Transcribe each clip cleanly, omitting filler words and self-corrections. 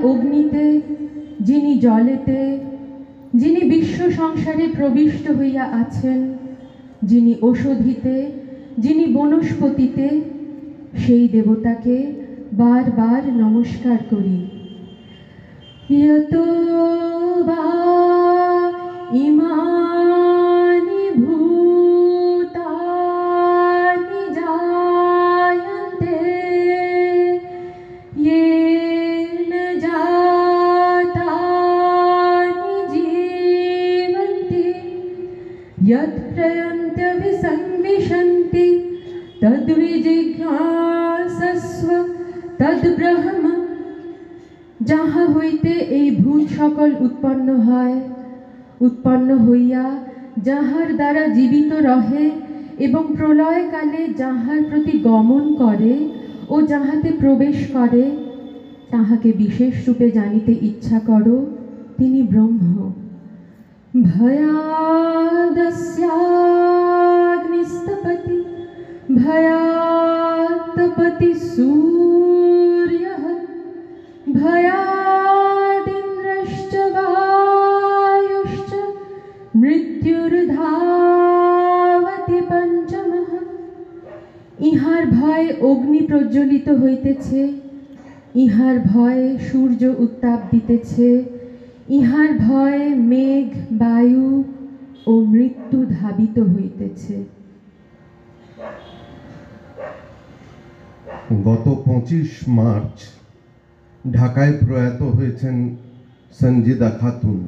অগ্নিতে, যিনি জলেতে, যিনি বিশ্ব সংসারে প্রবিষ্ট হইয়া আছেন, যিনি ঔষধিতে, যিনি বনস্পতিতে, সেই দেবতাকে বারবার নমস্কার করি। ইয়তো বা ইমানি ভূতানি জায়ন্তে येन जातानि जीवन्ति यत्प्रयन्त्यभिसंविशन्ति तद्विजिज्ञासस्व तद्ब्रह्म। যাহা হইতে এই ভূত সকল উৎপন্ন হয়, উৎপন্ন হইয়া যাহার দ্বারা জীবিত রহে এবং প্রলয়কালে যাহার প্রতি গমন করে ও যাহাতে প্রবেশ করে, তাহাকে বিশেষ রূপে জানিতে ইচ্ছা করো, তিনি ব্রহ্ম। ভয়াদস্যাগ্নিস্তপতি ভয়াত্তপতি সূর্যঃ ভয়াদিন্দ্রশ্চ বায়ুশ্চ মৃত্যুর্ধাবতি পঞ্চমঃ। ইহার ভয়ে অগ্নি প্রজ্বলিত হইতেছে, ইহার ভয়ে সূর্য উত্তাপ দিতেছে, ইহার ভয়ে মেঘ, বায়ু ও মৃত্যু ধাবিত হইতেছে। গত 25 মার্চ ঢাকায় প্রয়াত হয়েছেন সঞ্জিদা খাতুন।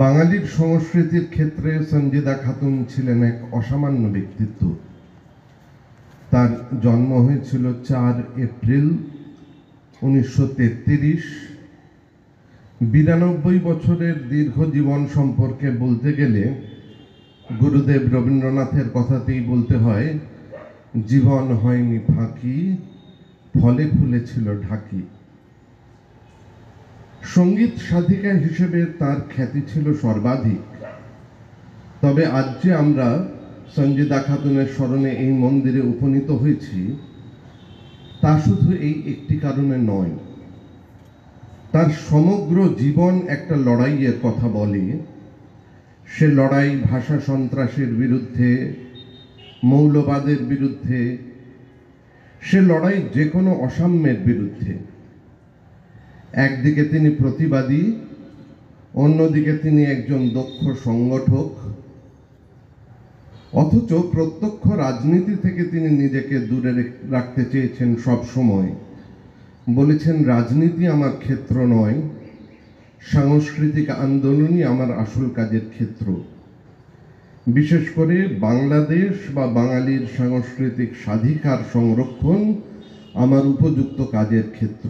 বাঙালির সংস্কৃতির ক্ষেত্রে সঞ্জিদা খাতুন ছিলেন এক অসামান্য ব্যক্তিত্ব। তার জন্ম হয়েছিল 4 এপ্রিল 1933। 92 বছরের দীর্ঘ জীবন সম্পর্কে বলতে গেলে গুরুদেব রবীন্দ্রনাথের কথাতেই বলতে হয়, জীবন হয়নি ফাঁকি, ফলে ফুলেছিল ঢাকি। সঙ্গীত সাধিকা হিসেবে তার খ্যাতি ছিল সর্বাধিক। তবে আজ যে আমরা সঞ্জিদা খাতুনের স্মরণে এই মন্দিরে উপনীত হয়েছি, তা শুধু এই একটি কারণে নয়। তার সমগ্র জীবন একটা লড়াইয়ের কথা বলে। সে লড়াই ভাষা সন্ত্রাসের বিরুদ্ধে, মৌলবাদের বিরুদ্ধে, সে লড়াই যে কোনো অসাম্যের বিরুদ্ধে। একদিকে তিনি প্রতিবাদী, অন্যদিকে তিনি একজন দক্ষ সংগঠক। অথচ প্রত্যক্ষ রাজনীতি থেকে তিনি নিজেকে দূরে রাখতে চেয়েছেন সব সময়। বলেছেন, রাজনীতি আমার ক্ষেত্র নয়, সাংস্কৃতিক আন্দোলনই আমার আসল কাজের ক্ষেত্র। বিশেষ করে বাংলাদেশ বা বাঙালির সাংস্কৃতিক স্বাধিকার সংরক্ষণ আমার উপযুক্ত কাজের ক্ষেত্র।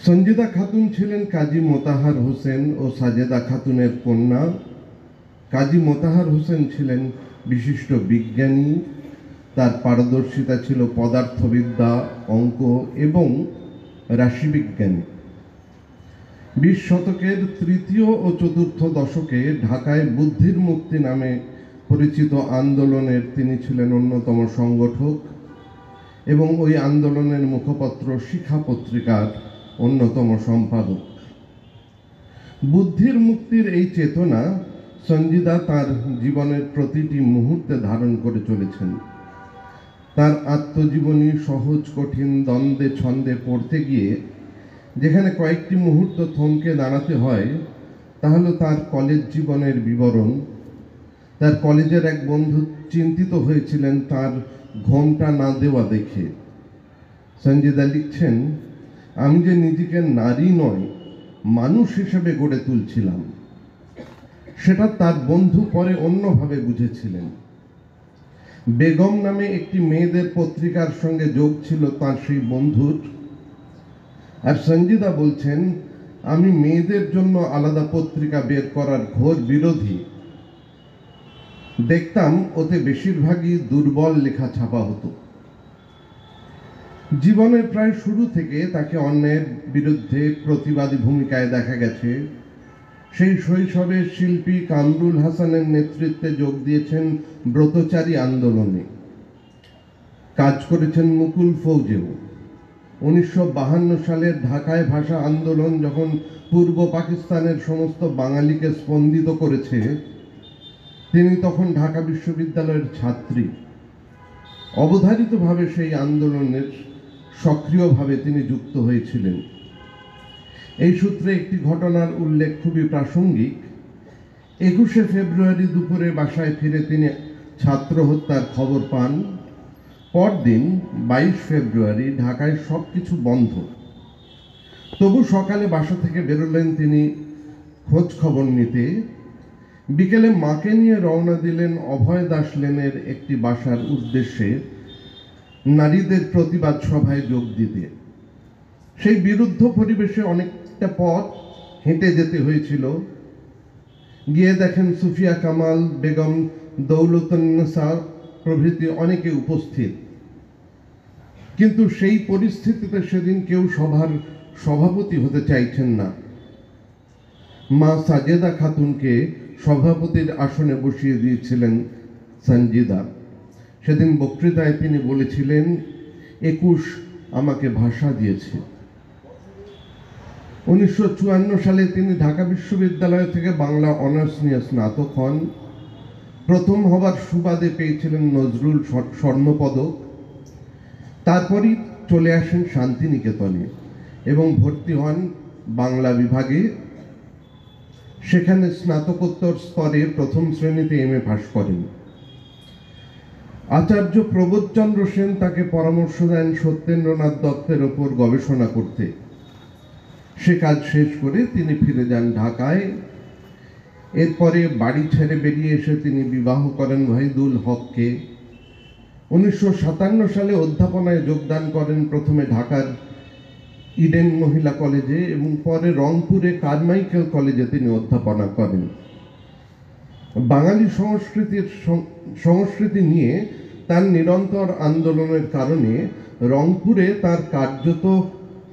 সঞ্জিদা খাতুন ছিলেন কাজী মোতাহার হোসেন ও সাজেদা খাতুনের কন্যা। কাজী মোতাহার হোসেন ছিলেন বিশিষ্ট বিজ্ঞানী। তার পারদর্শিতা ছিল পদার্থবিদ্যা, অঙ্ক এবং রাশিবিজ্ঞানে। 20 শতকের তৃতীয় ও চতুর্থ দশকে ঢাকায় বুদ্ধির মুক্তি নামে পরিচিত আন্দোলনের তিনি ছিলেন অন্যতম সংগঠক এবং ওই আন্দোলনের মুখপত্র শিখা পত্রিকার অন্যতম সম্পাদক। বুদ্ধির মুক্তির এই চেতনা সঞ্জিদা তার জীবনের প্রতিটি মুহূর্তে ধারণ করে চলেছেন। তার আত্মজীবনী সহজ কঠিন দ্বন্দ্বে ছন্দে পড়তে গিয়ে যেখানে কয়েকটি মুহূর্ত থমকে দাঁড়াতে হয়, তা হলো তার কলেজ জীবনের বিবরণ। তার কলেজের এক বন্ধু চিন্তিত হয়েছিলেন তার ঘোমটা না দেওয়া দেখে। সঞ্জিদা লিখছেন, আমি যে নিজেকে নারী নয় মানুষ হিসেবে গড়ে তুলছিলাম, সেটা তার বন্ধু পরে অন্যভাবে বুঝেছিলেন। বেগম নামে একটি মেয়েদের পত্রিকার সঙ্গে যোগ ছিল তার সেই বন্ধুর। আর সঞ্জিদা বলছেন, আমি মেয়েদের জন্য আলাদা পত্রিকা বের করার ঘোর বিরোধী। দেখতাম ওতে বেশিরভাগই দুর্বল লেখা ছাপা হতো। জীবনের প্রায় শুরু থেকে তাকে অন্যায়ের বিরুদ্ধে প্রতিবাদী ভূমিকায় দেখা গেছে। সেই শৈশবে শিল্পী কামরুল হাসানের নেতৃত্বে যোগ দিয়েছেন ব্রতচারী আন্দোলনে, কাজ করেছেন মুকুল ফৌজেও। 1952 সালের ঢাকায় ভাষা আন্দোলন যখন পূর্ব পাকিস্তানের সমস্ত বাঙালিকে স্পন্দিত করেছে, তিনি তখন ঢাকা বিশ্ববিদ্যালয়ের ছাত্রী। অবধারিতভাবে সেই আন্দোলনের সক্রিয়ভাবে তিনি যুক্ত হয়েছিলেন। এই সূত্রে একটি ঘটনার উল্লেখ খুবই প্রাসঙ্গিক। 21শে ফেব্রুয়ারি দুপুরে বাসায় ফিরে তিনি ছাত্র হত্যার খবর পান। পরদিন 22 ফেব্রুয়ারি ঢাকায় সবকিছু বন্ধ। তবু সকালে বাসা থেকে বেরোলেন তিনি খোঁজ খবর নিতে। বিকেলে মাকে নিয়ে রওনা দিলেন অভয় দাস লেনের একটি বাসার উদ্দেশ্যে নারীদের প্রতিবাদ সভায় যোগ দিতে। সেই বিরুদ্ধ পরিবেশে অনেকটা পথ হেঁটে যেতে হয়েছিল। গিয়ে দেখেন সুফিয়া কামাল, বেগম দৌলতুন্নেসা প্রভৃতি অনেকে উপস্থিত। কিন্তু সেই পরিস্থিতিতে সেদিন কেউ সভার সভাপতি হতে চাইছেন না। মা সাজেদা খাতুনকে সভাপতির আসনে বসিয়ে দিয়েছিলেন সঞ্জিদা। সেদিন বক্তৃতায় তিনি বলেছিলেন, 21 আমাকে ভাষা দিয়েছে। 1954 সালে তিনি ঢাকা বিশ্ববিদ্যালয় থেকে বাংলা অনার্স নিয়ে স্নাতক হন। প্রথম হবার সুবাদে পেয়েছিলেন নজরুল স্বর্ণপদক। তারপরই চলে আসেন শান্তিনিকেতনে এবং ভর্তি হন বাংলা বিভাগে। সেখানে স্নাতকোত্তর স্তরে প্রথম শ্রেণীতে MA পাশ করেন। আচার্য প্রবোধচন্দ্র সেন তাকে পরামর্শ দেন সত্যেন্দ্রনাথ দত্তের ওপর গবেষণা করতে। সে কাজ শেষ করে তিনি ফিরে যান ঢাকায়। এরপরে বাড়ি ছেড়ে বেরিয়ে এসে তিনি বিবাহ করেন ওয়াহিদুল হককে। 1957 সালে অধ্যাপনায় যোগদান করেন, প্রথমে ঢাকার ইডেন মহিলা কলেজে এবং পরে রংপুরে কারমাইকেল কলেজে তিনি অধ্যাপনা করেন। বাঙালি সংস্কৃতি নিয়ে তার নিরন্তর আন্দোলনের কারণে রংপুরে তার কার্যত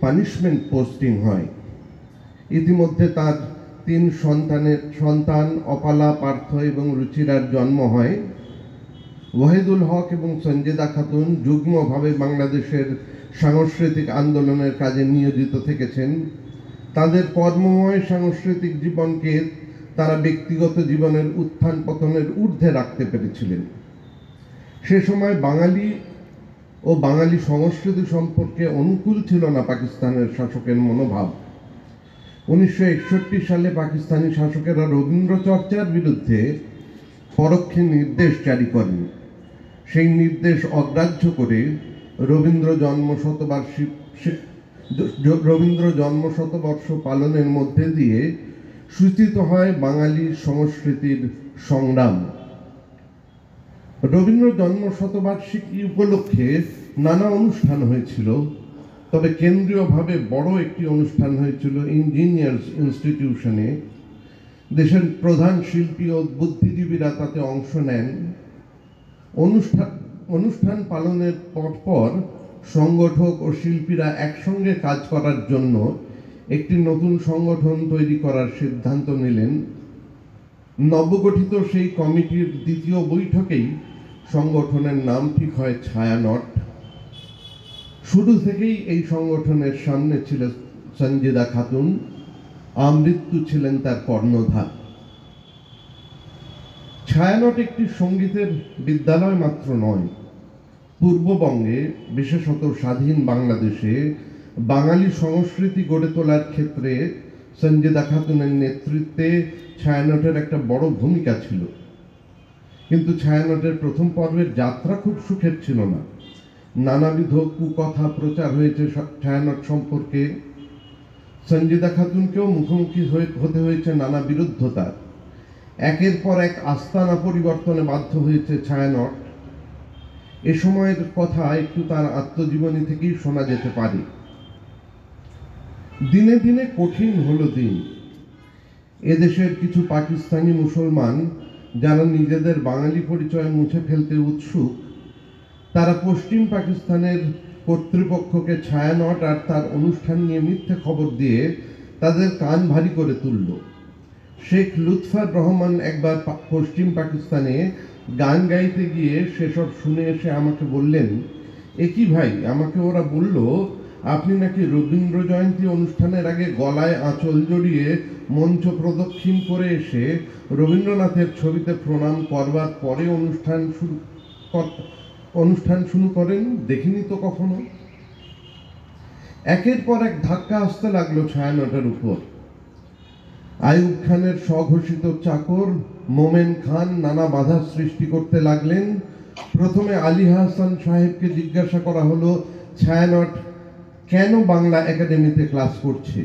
পানিশমেন্ট পোস্টিং হয়। ইতিমধ্যে তার 3 সন্তান অপালা, পার্থ এবং রুচিরার জন্ম হয়। ওয়াহিদুল হক এবং সঞ্জিদা খাতুন যুগ্মভাবে বাংলাদেশের সাংস্কৃতিক আন্দোলনের কাজে নিয়োজিত থেকেছেন। তাদের কর্মময় সাংস্কৃতিক জীবনকে তারা ব্যক্তিগত জীবনের উত্থান পতনের ঊর্ধ্বে রাখতে পেরেছিলেন। সে সময় বাঙালি ও বাঙালি সংস্কৃতি সম্পর্কে অনুকূল ছিল না পাকিস্তানের শাসকের মনোভাব। 1961 সালে পাকিস্তানি শাসকেরা রবীন্দ্র চর্চার বিরুদ্ধে পরোক্ষে নির্দেশ জারি করেন। সেই নির্দেশ অগ্রাহ্য করে রবীন্দ্র জন্ম শতবর্ষ পালনের মধ্যে দিয়ে সূচিত হয় বাঙালি সংস্কৃতির সংগ্রাম। রবীন্দ্র জন্ম শতবার্ষিকী উপলক্ষে নানা অনুষ্ঠান হয়েছিল, তবে কেন্দ্রীয়ভাবে বড় একটি অনুষ্ঠান হয়েছিল ইঞ্জিনিয়ার্স ইনস্টিটিউশনে। দেশের প্রধান শিল্পী ও বুদ্ধিজীবীরা তাতে অংশ নেন। অনুষ্ঠান পালনের পর সংগঠক ও শিল্পীরা একসঙ্গে কাজ করার জন্য একটি নতুন সংগঠন তৈরি করার সিদ্ধান্ত নিলেন। নবগঠিত সেই কমিটির দ্বিতীয় বৈঠকেই সংগঠনের নাম ঠিক হয় ছায়ানট। শুরু থেকেই এই সংগঠনের সামনে ছিল সঞ্জিদা খাতুন, আমৃত্যু ছিলেন তার কর্ণধার। ছায়ানট একটি সঙ্গীতের বিদ্যালয় মাত্র নয়, পূর্ববঙ্গে বিশেষত স্বাধীন বাংলাদেশে বাঙালি সংস্কৃতি গড়ে তোলার ক্ষেত্রে সঞ্জিদা খাতুনের নেতৃত্বে ছায়ানটের একটা বড় ভূমিকা ছিল। কিন্তু ছায়ানটের প্রথম পর্বের যাত্রা খুব সুখের ছিল না। নানাবিধ কুকথা প্রচার হয়েছে ছায়ানট সম্পর্কে। সঞ্জিদা খাতুনকেও মুখোমুখি হতে হয়েছে নানা বিরুদ্ধতার। একের পর এক আস্তানা পরিবর্তনে বাধ্য হয়েছে ছায়ানট। এ সময়ের কথা একটু তার আত্মজীবনী থেকেই শোনা যেতে পারে। দিনে দিনে কঠিন হলো দিন। এদেশের কিছু পাকিস্তানি মুসলমান যারা নিজেদের বাঙালি পরিচয় মুছে ফেলতে উৎসুক, তারা পশ্চিম পাকিস্তানের কর্তৃপক্ষকে ছায়ানট আর তার অনুষ্ঠান নিয়ে মিথ্যে খবর দিয়ে তাদের কান ভারী করে তুলল। শেখ লুৎফর রহমান একবার পশ্চিম পাকিস্তানে গান গাইতে গিয়ে সেসব শুনে এসে আমাকে বললেন, এ কি ভাই, আমাকে ওরা বলল আপনি নাকি রবীন্দ্র জয়ন্তী অনুষ্ঠানের আগে গলায় আঁচল জড়িয়ে মঞ্চ প্রদক্ষিণ করে এসে রবীন্দ্রনাথের ছবিতে প্রণাম করবার পরে অনুষ্ঠান শুরু করেন? দেখিনি তো কখনো। একের পর এক ধাক্কা আসতে লাগলো ছায়ানটের উপর। আইয়ুব খানের স্বঘোষিত চাকর মোমেন খান নানা বাধা সৃষ্টি করতে লাগলেন। প্রথমে আলী হাসান সাহেবকে জিজ্ঞাসা করা হলো ছায়ানট কেন বাংলা একাডেমিতে ক্লাস করছে।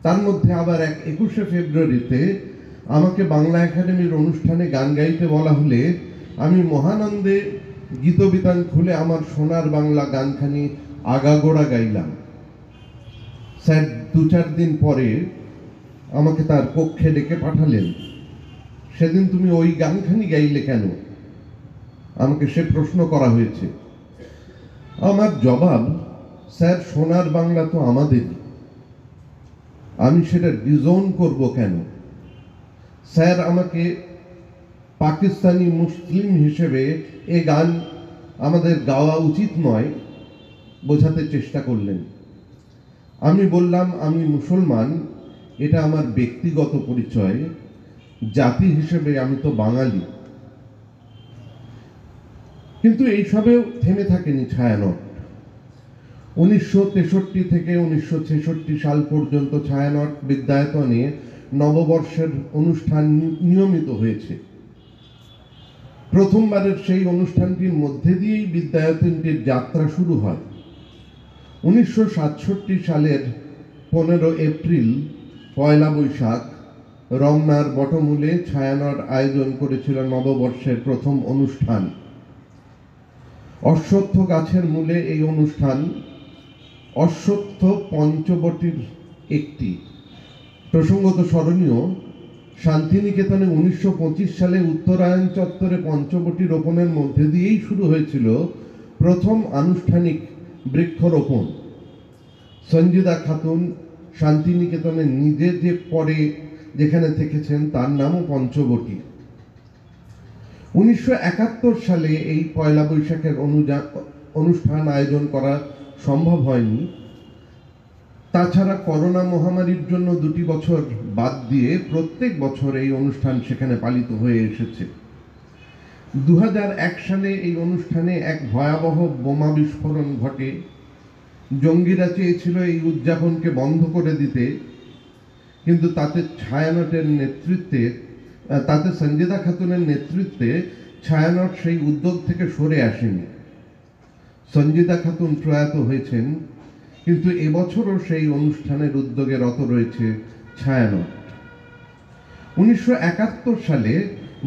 তার মধ্যে আবার 21শে ফেব্রুয়ারিতে আমাকে বাংলা একাডেমির অনুষ্ঠানে গান গাইতে বলা হলে আমি মহানন্দে গীতবিতান খুলে আমার সোনার বাংলা গানখানি আগাগোড়া গাইলাম। স্যার 2-4 দিন পরে আমাকে তার কক্ষে ডেকে পাঠালেন। সেদিন তুমি ওই গানখানি গাইলে কেন? আমাকে সে প্রশ্ন করা হয়েছে। আমার জবাব, স্যার সোনার বাংলা তো আমাদের, আমি সেটা ডিজোন করব কেন? স্যার আমাকে পাকিস্তানি মুসলিম হিসেবে এ গান আমাদের গাওয়া উচিত নয় বোঝাতে চেষ্টা করলেন। আমি বললাম আমি মুসলমান, এটা আমার ব্যক্তিগত পরিচয়, জাতি হিসেবে আমি তো বাঙালি। কিন্তু এইসবেও থেমে থাকেনি ছায়ানট। 1963 থেকে 1966 সাল পর্যন্ত ছায়ানট বিদ্যায়তনে নববর্ষের অনুষ্ঠান নিয়মিত হয়েছে। প্রথমবারের সেই অনুষ্ঠানটির মধ্যে দিয়েই বিদ্যায়তনটির যাত্রা শুরু হয়। 1967 সালের 15 এপ্রিল, পয়লা বৈশাখ, রমনার বটমূলে ছায়ানট আয়োজন করেছিল নববর্ষের প্রথম অনুষ্ঠান। অশ্বত্থ গাছের মূলে এই অনুষ্ঠান অশ্বত্থ পঞ্চবটির একটি। প্রসঙ্গত স্মরণীয়, শান্তিনিকেতনে 1925 সালে উত্তরায়ণ চত্বরে পঞ্চবটি রোপণের মধ্যে দিয়েই শুরু হয়েছিল প্রথম আনুষ্ঠানিক বৃক্ষরোপণ। সঞ্জিদা খাতুন শান্তিনিকেতনে নিজে যে পরে যেখানে থেকেছেন তার নামও পঞ্চবটি। 1971 সালে এই পয়লা বৈশাখের অনুষ্ঠান আয়োজন করা সম্ভব হয়নি। তাছাড়া করোনা মহামারীর জন্য 2 বছর বাদ দিয়ে প্রত্যেক বছর এই অনুষ্ঠান সেখানে পালিত হয়ে এসেছে। 2001 সালে এই অনুষ্ঠানে এক ভয়াবহ বোমা বিস্ফোরণ ঘটে। জঙ্গিরা চেয়েছিল এই উদযাপনকে বন্ধ করে দিতে, কিন্তু তাতে সঞ্জিদা খাতুনের নেতৃত্বে ছায়ানট সেই উদ্যোগ থেকে সরে আসেনি। সঞ্জিদা খাতুন প্রয়াত হয়েছেন, কিন্তু এবছরও সেই অনুষ্ঠানের উদ্যোগে রত রয়েছে ছায়ানট। 1971 সালে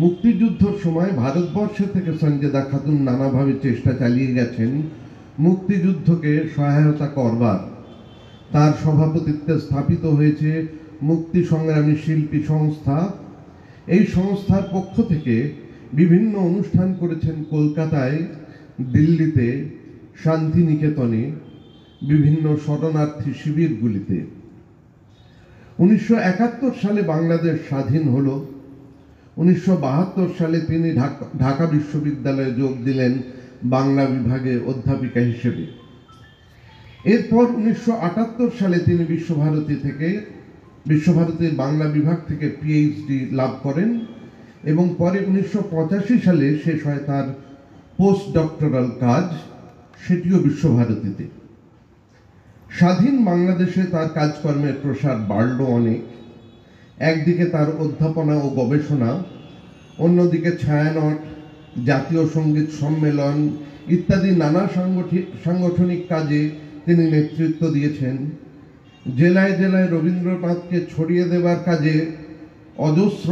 মুক্তিযুদ্ধের সময় ভারতবর্ষ থেকে সঞ্জিদা খাতুন নানাভাবে চেষ্টা চালিয়ে গেছেন মুক্তিযুদ্ধকে সহায়তা করবার। তার সভাপতিত্বে স্থাপিত হয়েছে মুক্তি সংগ্রামী শিল্পী সংস্থা। এই সংস্থার পক্ষ থেকে বিভিন্ন অনুষ্ঠান করেছেন কলকাতায়, দিল্লিতে, শান্তিনিকেতনে, বিভিন্ন শরণার্থী শিবিরগুলিতে। 1971 সালে বাংলাদেশ স্বাধীন হল। 1972 সালে তিনি ঢাকা বিশ্ববিদ্যালয়ে যোগ দিলেন বাংলা বিভাগে অধ্যাপিকা হিসেবে। এরপর 1978 সালে তিনি বিশ্বভারতীর বাংলা বিভাগ থেকে পিএইচডি লাভ করেন এবং পরে 1985 সালে শেষ হয় তার পোস্ট ডক্টরাল কাজ, সেটিও বিশ্বভারতীতে। স্বাধীন বাংলাদেশে তার কাজকর্মের প্রসার বাড়ল অনেক। একদিকে তার অধ্যাপনা ও গবেষণা, অন্যদিকে ছায়ানট, জাতীয় সঙ্গীত সম্মেলন ইত্যাদি নানা সাংগঠনিক কাজে তিনি নেতৃত্ব দিয়েছেন। জেলায় জেলায় রবীন্দ্রনাথকে ছড়িয়ে দেবার কাজে অজস্র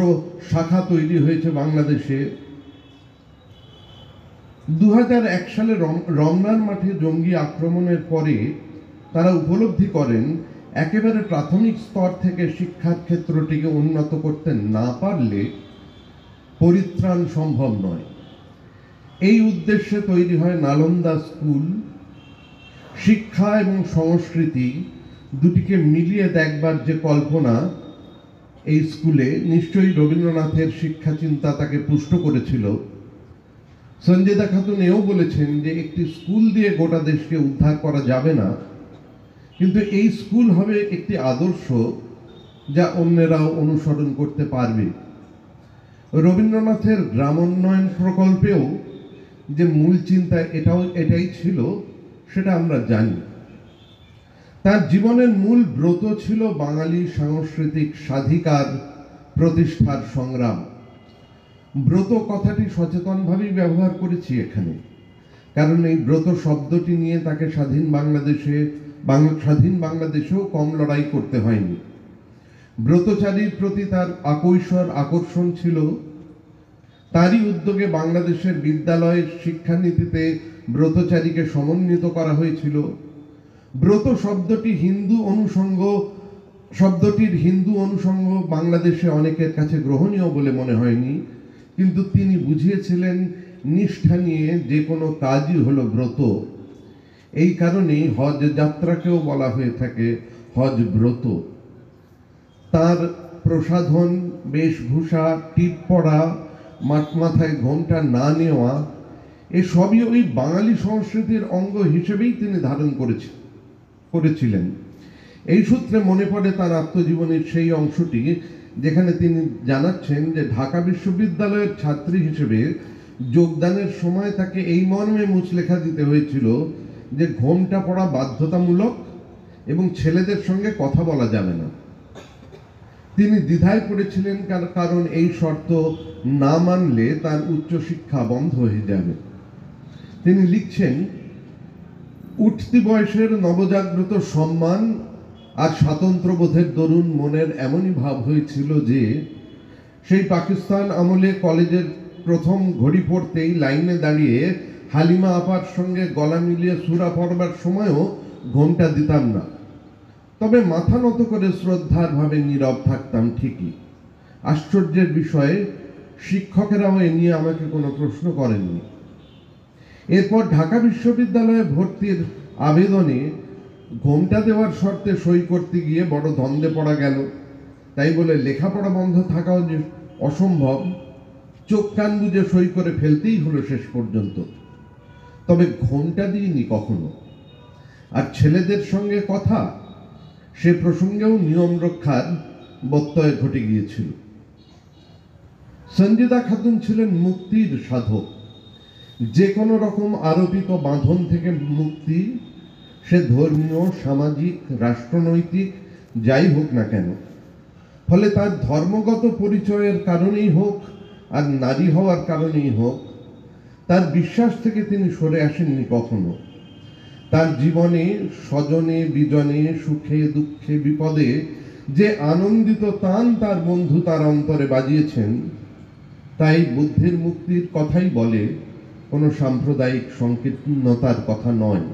শাখা তৈরি হয়েছে বাংলাদেশে। 2001 সালে রমনার মাঠে জঙ্গি আক্রমণের পরে তারা উপলব্ধি করেন একেবারে প্রাথমিক স্তর থেকে শিক্ষার ক্ষেত্রটিকে উন্নত করতে না পারলে পরিত্রাণ সম্ভব নয়। এই উদ্দেশ্যে তৈরি হয় নালন্দা স্কুল। শিক্ষা এবং সংস্কৃতি দুটিকে মিলিয়ে দেখবার যে কল্পনা এই স্কুলে, নিশ্চয়ই রবীন্দ্রনাথের শিক্ষা চিন্তা তাকে পুষ্ট করেছিল। সঞ্জিদা খাতুন এও বলেছেন যে একটি স্কুল দিয়ে গোটা দেশকে উদ্ধার করা যাবে না, কিন্তু এই স্কুল হবে একটি আদর্শ যা অন্যেরাও অনুসরণ করতে পারবে। রবীন্দ্রনাথের গ্রামোন্নয়ন প্রকল্পেও যে মূল চিন্তা এটাই ছিল, সেটা আমরা জানি। তার জীবনের মূল ব্রত ছিল বাঙালি সাংস্কৃতিক স্বাধিকার প্রতিষ্ঠার সংগ্রাম। ব্রত কথাটি সচেতনভাবেই ব্যবহার করেছি এখানে, কারণ এই ব্রত শব্দটি নিয়ে তাকে স্বাধীন বাংলাদেশেও কম লড়াই করতে হয়নি। ব্রতচারীর প্রতি তার আকৈশোর আকর্ষণ ছিল। তারই উদ্যোগে বাংলাদেশের বিদ্যালয়ের শিক্ষানীতিতে ব্রতচারীকে সমন্বিত করা হয়েছিল। ব্রত শব্দটির হিন্দু অনুষঙ্গ বাংলাদেশে অনেকের কাছে গ্রহণীয় বলে মনে হয়নি, কিন্তু তিনি বুঝিয়েছিলেন নিষ্ঠা নিয়ে যে কোনো কাজই হলো ব্রত। এই কারণেই হজ যাত্রাকেও বলা হয়ে থাকে হজ ব্রত। তার প্রসাধন, বেশভূষা, টিপ পরা, মাথায় ঘোমটা না নেওয়া, এসবই ওই বাঙালি সংস্কৃতির অঙ্গ হিসেবেই তিনি ধারণ করেছিলেন। এই সূত্রে মনে পড়ে তার আত্মজীবনীর সেই অংশটি যেখানে তিনি জানাচ্ছেন যে ঢাকা বিশ্ববিদ্যালয়ের ছাত্রী হিসেবে যোগদানের সময় তাকে এই মর্মে মুচলেখা দিতে হয়েছিল যে ঘোমটা পরা বাধ্যতামূলক এবং ছেলেদের সঙ্গে কথা বলা যাবে না। তিনি দ্বিধায় পড়েছিলেন, কারণ এই শর্ত না মানলে তার উচ্চশিক্ষা বন্ধ হয়ে যাবে। তিনি লিখছেন, উঠতি বয়সের নবজাগ্রত সম্মান আর স্বাতন্ত্র্যবোধের দরুন মনের এমনই ভাব হয়েছিল যে সেই পাকিস্তান আমলে কলেজের প্রথম ঘড়ি পড়তেই লাইনে দাঁড়িয়ে হালিমা আপার সঙ্গে গলা মিলিয়ে সূরা পড়বার সময়ও ঘোমটা দিতাম না, তবে মাথা নত করে শ্রদ্ধার ভাবে নীরব থাকতাম ঠিকই। আশ্চর্যের বিষয়ে শিক্ষকেরাও এ নিয়ে আমাকে কোনো প্রশ্ন করেননি। এরপর ঢাকা বিশ্ববিদ্যালয়ে ভর্তির আবেদনে ঘোমটা দেওয়ার শর্তে সই করতে গিয়ে বড় দ্বন্দ্বে পড়া গেল। তাই বলে লেখাপড়া বন্ধ থাকাও যে অসম্ভব, চোখ কান বুজে সই করে ফেলতেই হলো শেষ পর্যন্ত। তবে ঘোমটা দিইনি কখনো। আর ছেলেদের সঙ্গে কথা, সে প্রসঙ্গেও নিয়ম রক্ষার ব্যত্যয় ঘটে গিয়েছিল। সঞ্জিদা খাতুন ছিলেন মুক্তির সাধক। যে কোনো রকম আরোপিত বাঁধন থেকে মুক্তি, সে ধর্মীয়, সামাজিক, রাষ্ট্রনৈতিক যাই হোক না কেন। ফলে তার ধর্মগত পরিচয়ের কারণেই হোক আর নারী হওয়ার কারণেই হোক, তার বিশ্বাস থেকে তিনি সরে আসেননি কখনো। তার জীবনে স্বজনে বিজনে, সুখে দুঃখে বিপদে যে আনন্দিত তান তার বন্ধু তার অন্তরে বাজিয়েছেন, তাই বুদ্ধির মুক্তির কথাই বলে, কোনো সাম্প্রদায়িক সংকীর্ণতার কথা নয়।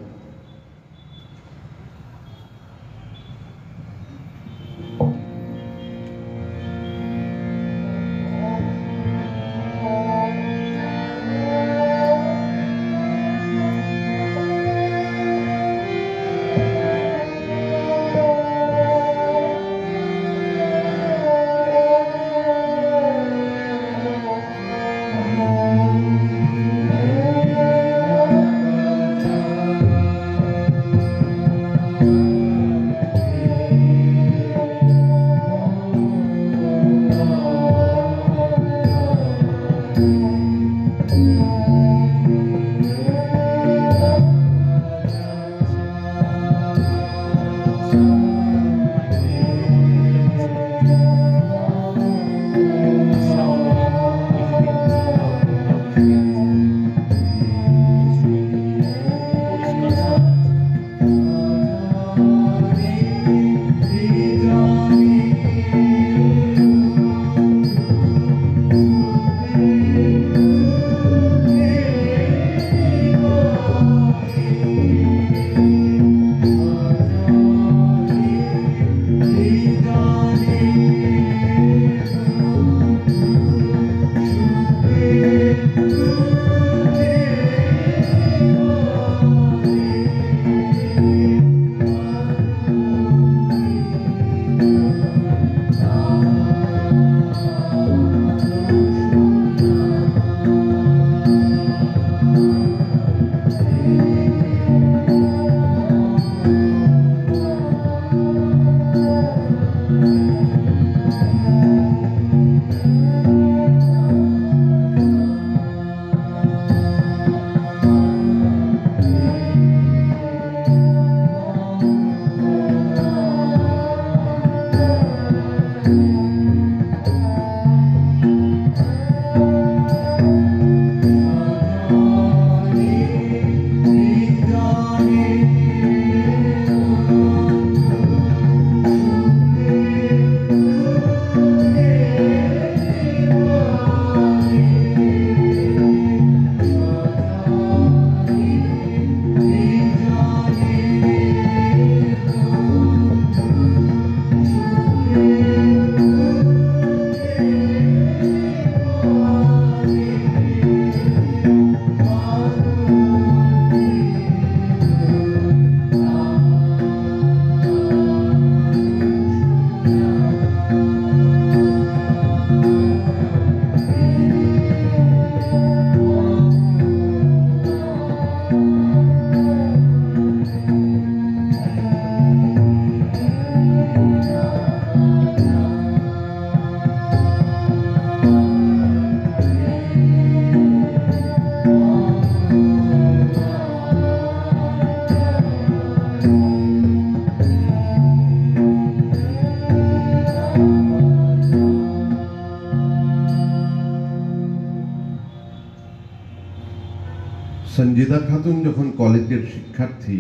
সঞ্জিদা খাতুন যখন কলেজের শিক্ষার্থী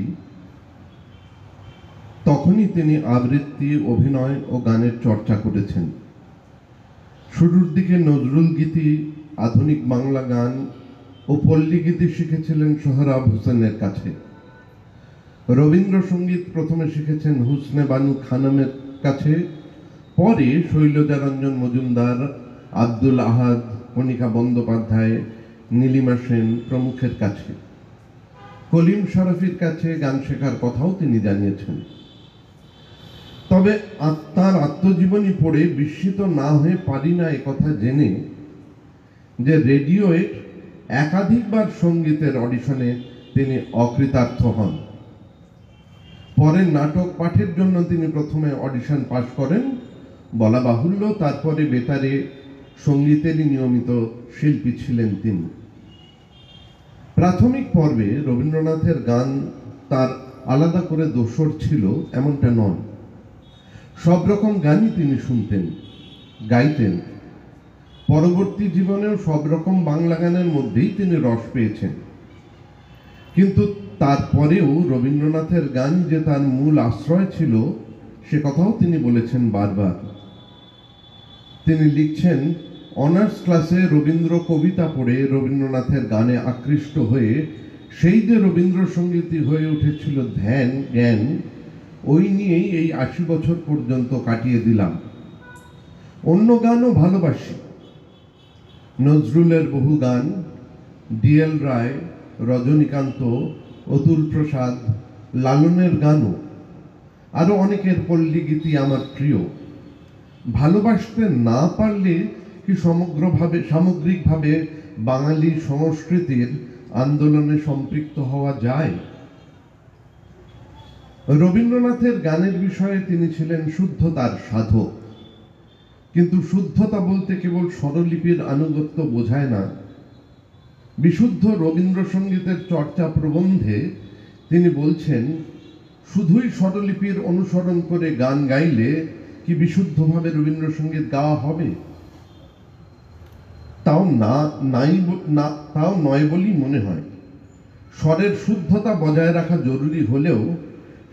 তখনই তিনি আবৃত্তি, অভিনয় ও গানের চর্চা করেছেন। শুরুর দিকে নজরুল গীতি, আধুনিক বাংলা গান ও পল্লী গীতি শিখেছিলেন সোহরাব হোসেনের কাছে। রবীন্দ্রসঙ্গীত প্রথমে শিখেছেন হুসনে বানু খানমের কাছে, পরে শৈলজারঞ্জন মজুমদার, আব্দুল আহাদ, কণিকা বন্দ্যোপাধ্যায়, নীলিমা সেন প্রমুখের কাছে। কলিম শরফির কাছে গান শেখার কথাও তিনি জানিয়েছেন। তবে তার আত্মজীবনী পড়ে বিস্মিত না হয়ে পারি না কথা জেনে যে রেডিওয়ে একাধিকবার সঙ্গীতের অডিশনে তিনি অকৃতার্থ হন। পরে নাটক পাঠের জন্য তিনি প্রথমে অডিশন পাশ করেন, বলা বাহুল্য তারপরে বেতারে সঙ্গীতেরই নিয়মিত শিল্পী ছিলেন তিনি। প্রাথমিক পর্বে রবীন্দ্রনাথের গান তার আলাদা করে দোসর ছিল এমনটা নয়। সব রকম গানই তিনি শুনতেন, গাইতেন। পরবর্তী জীবনেও সব রকম বাংলা গানের মধ্যেই তিনি রস পেয়েছেন। কিন্তু তারপরেও রবীন্দ্রনাথের গান যে তার মূল আশ্রয় ছিল সে কথাও তিনি বলেছেন বারবার। তিনি লিখছেন, অনার্স ক্লাসে রবীন্দ্র কবিতা পড়ে রবীন্দ্রনাথের গানে আকৃষ্ট হয়ে সেই যে রবীন্দ্রসঙ্গীতই হয়ে উঠেছিল ধ্যান জ্ঞান, ওই নিয়েই এই ৮০ বছর পর্যন্ত কাটিয়ে দিলাম। অন্য গানও ভালোবাসি, নজরুলের বহু গান, ডিএল রায়, রজনীকান্ত, অতুল প্রসাদ, লালনের গানও, আরো অনেকের পল্লী গীতি আমার প্রিয়। ভালোবাসতে না পারলে কি সামগ্রিকভাবে বাঙালি সংস্কৃতির আন্দোলনে সম্পৃক্ত হওয়া যায়? রবীন্দ্রনাথের গানের বিষয়ে তিনি ছিলেন শুদ্ধতার সাধক। কিন্তু শুদ্ধতা বলতে কেবল স্বরলিপির আনুগত্য বোঝায় না। বিশুদ্ধ রবীন্দ্রসঙ্গীতের চর্চা প্রবন্ধে তিনি বলছেন, শুধুই স্বরলিপির অনুসরণ করে গান গাইলে কি বিশুদ্ধভাবে রবীন্দ্রসঙ্গীত গাওয়া হবে? তাও নয় বলেই মনে হয়। স্বরের শুদ্ধতা বজায় রাখা জরুরি হলেও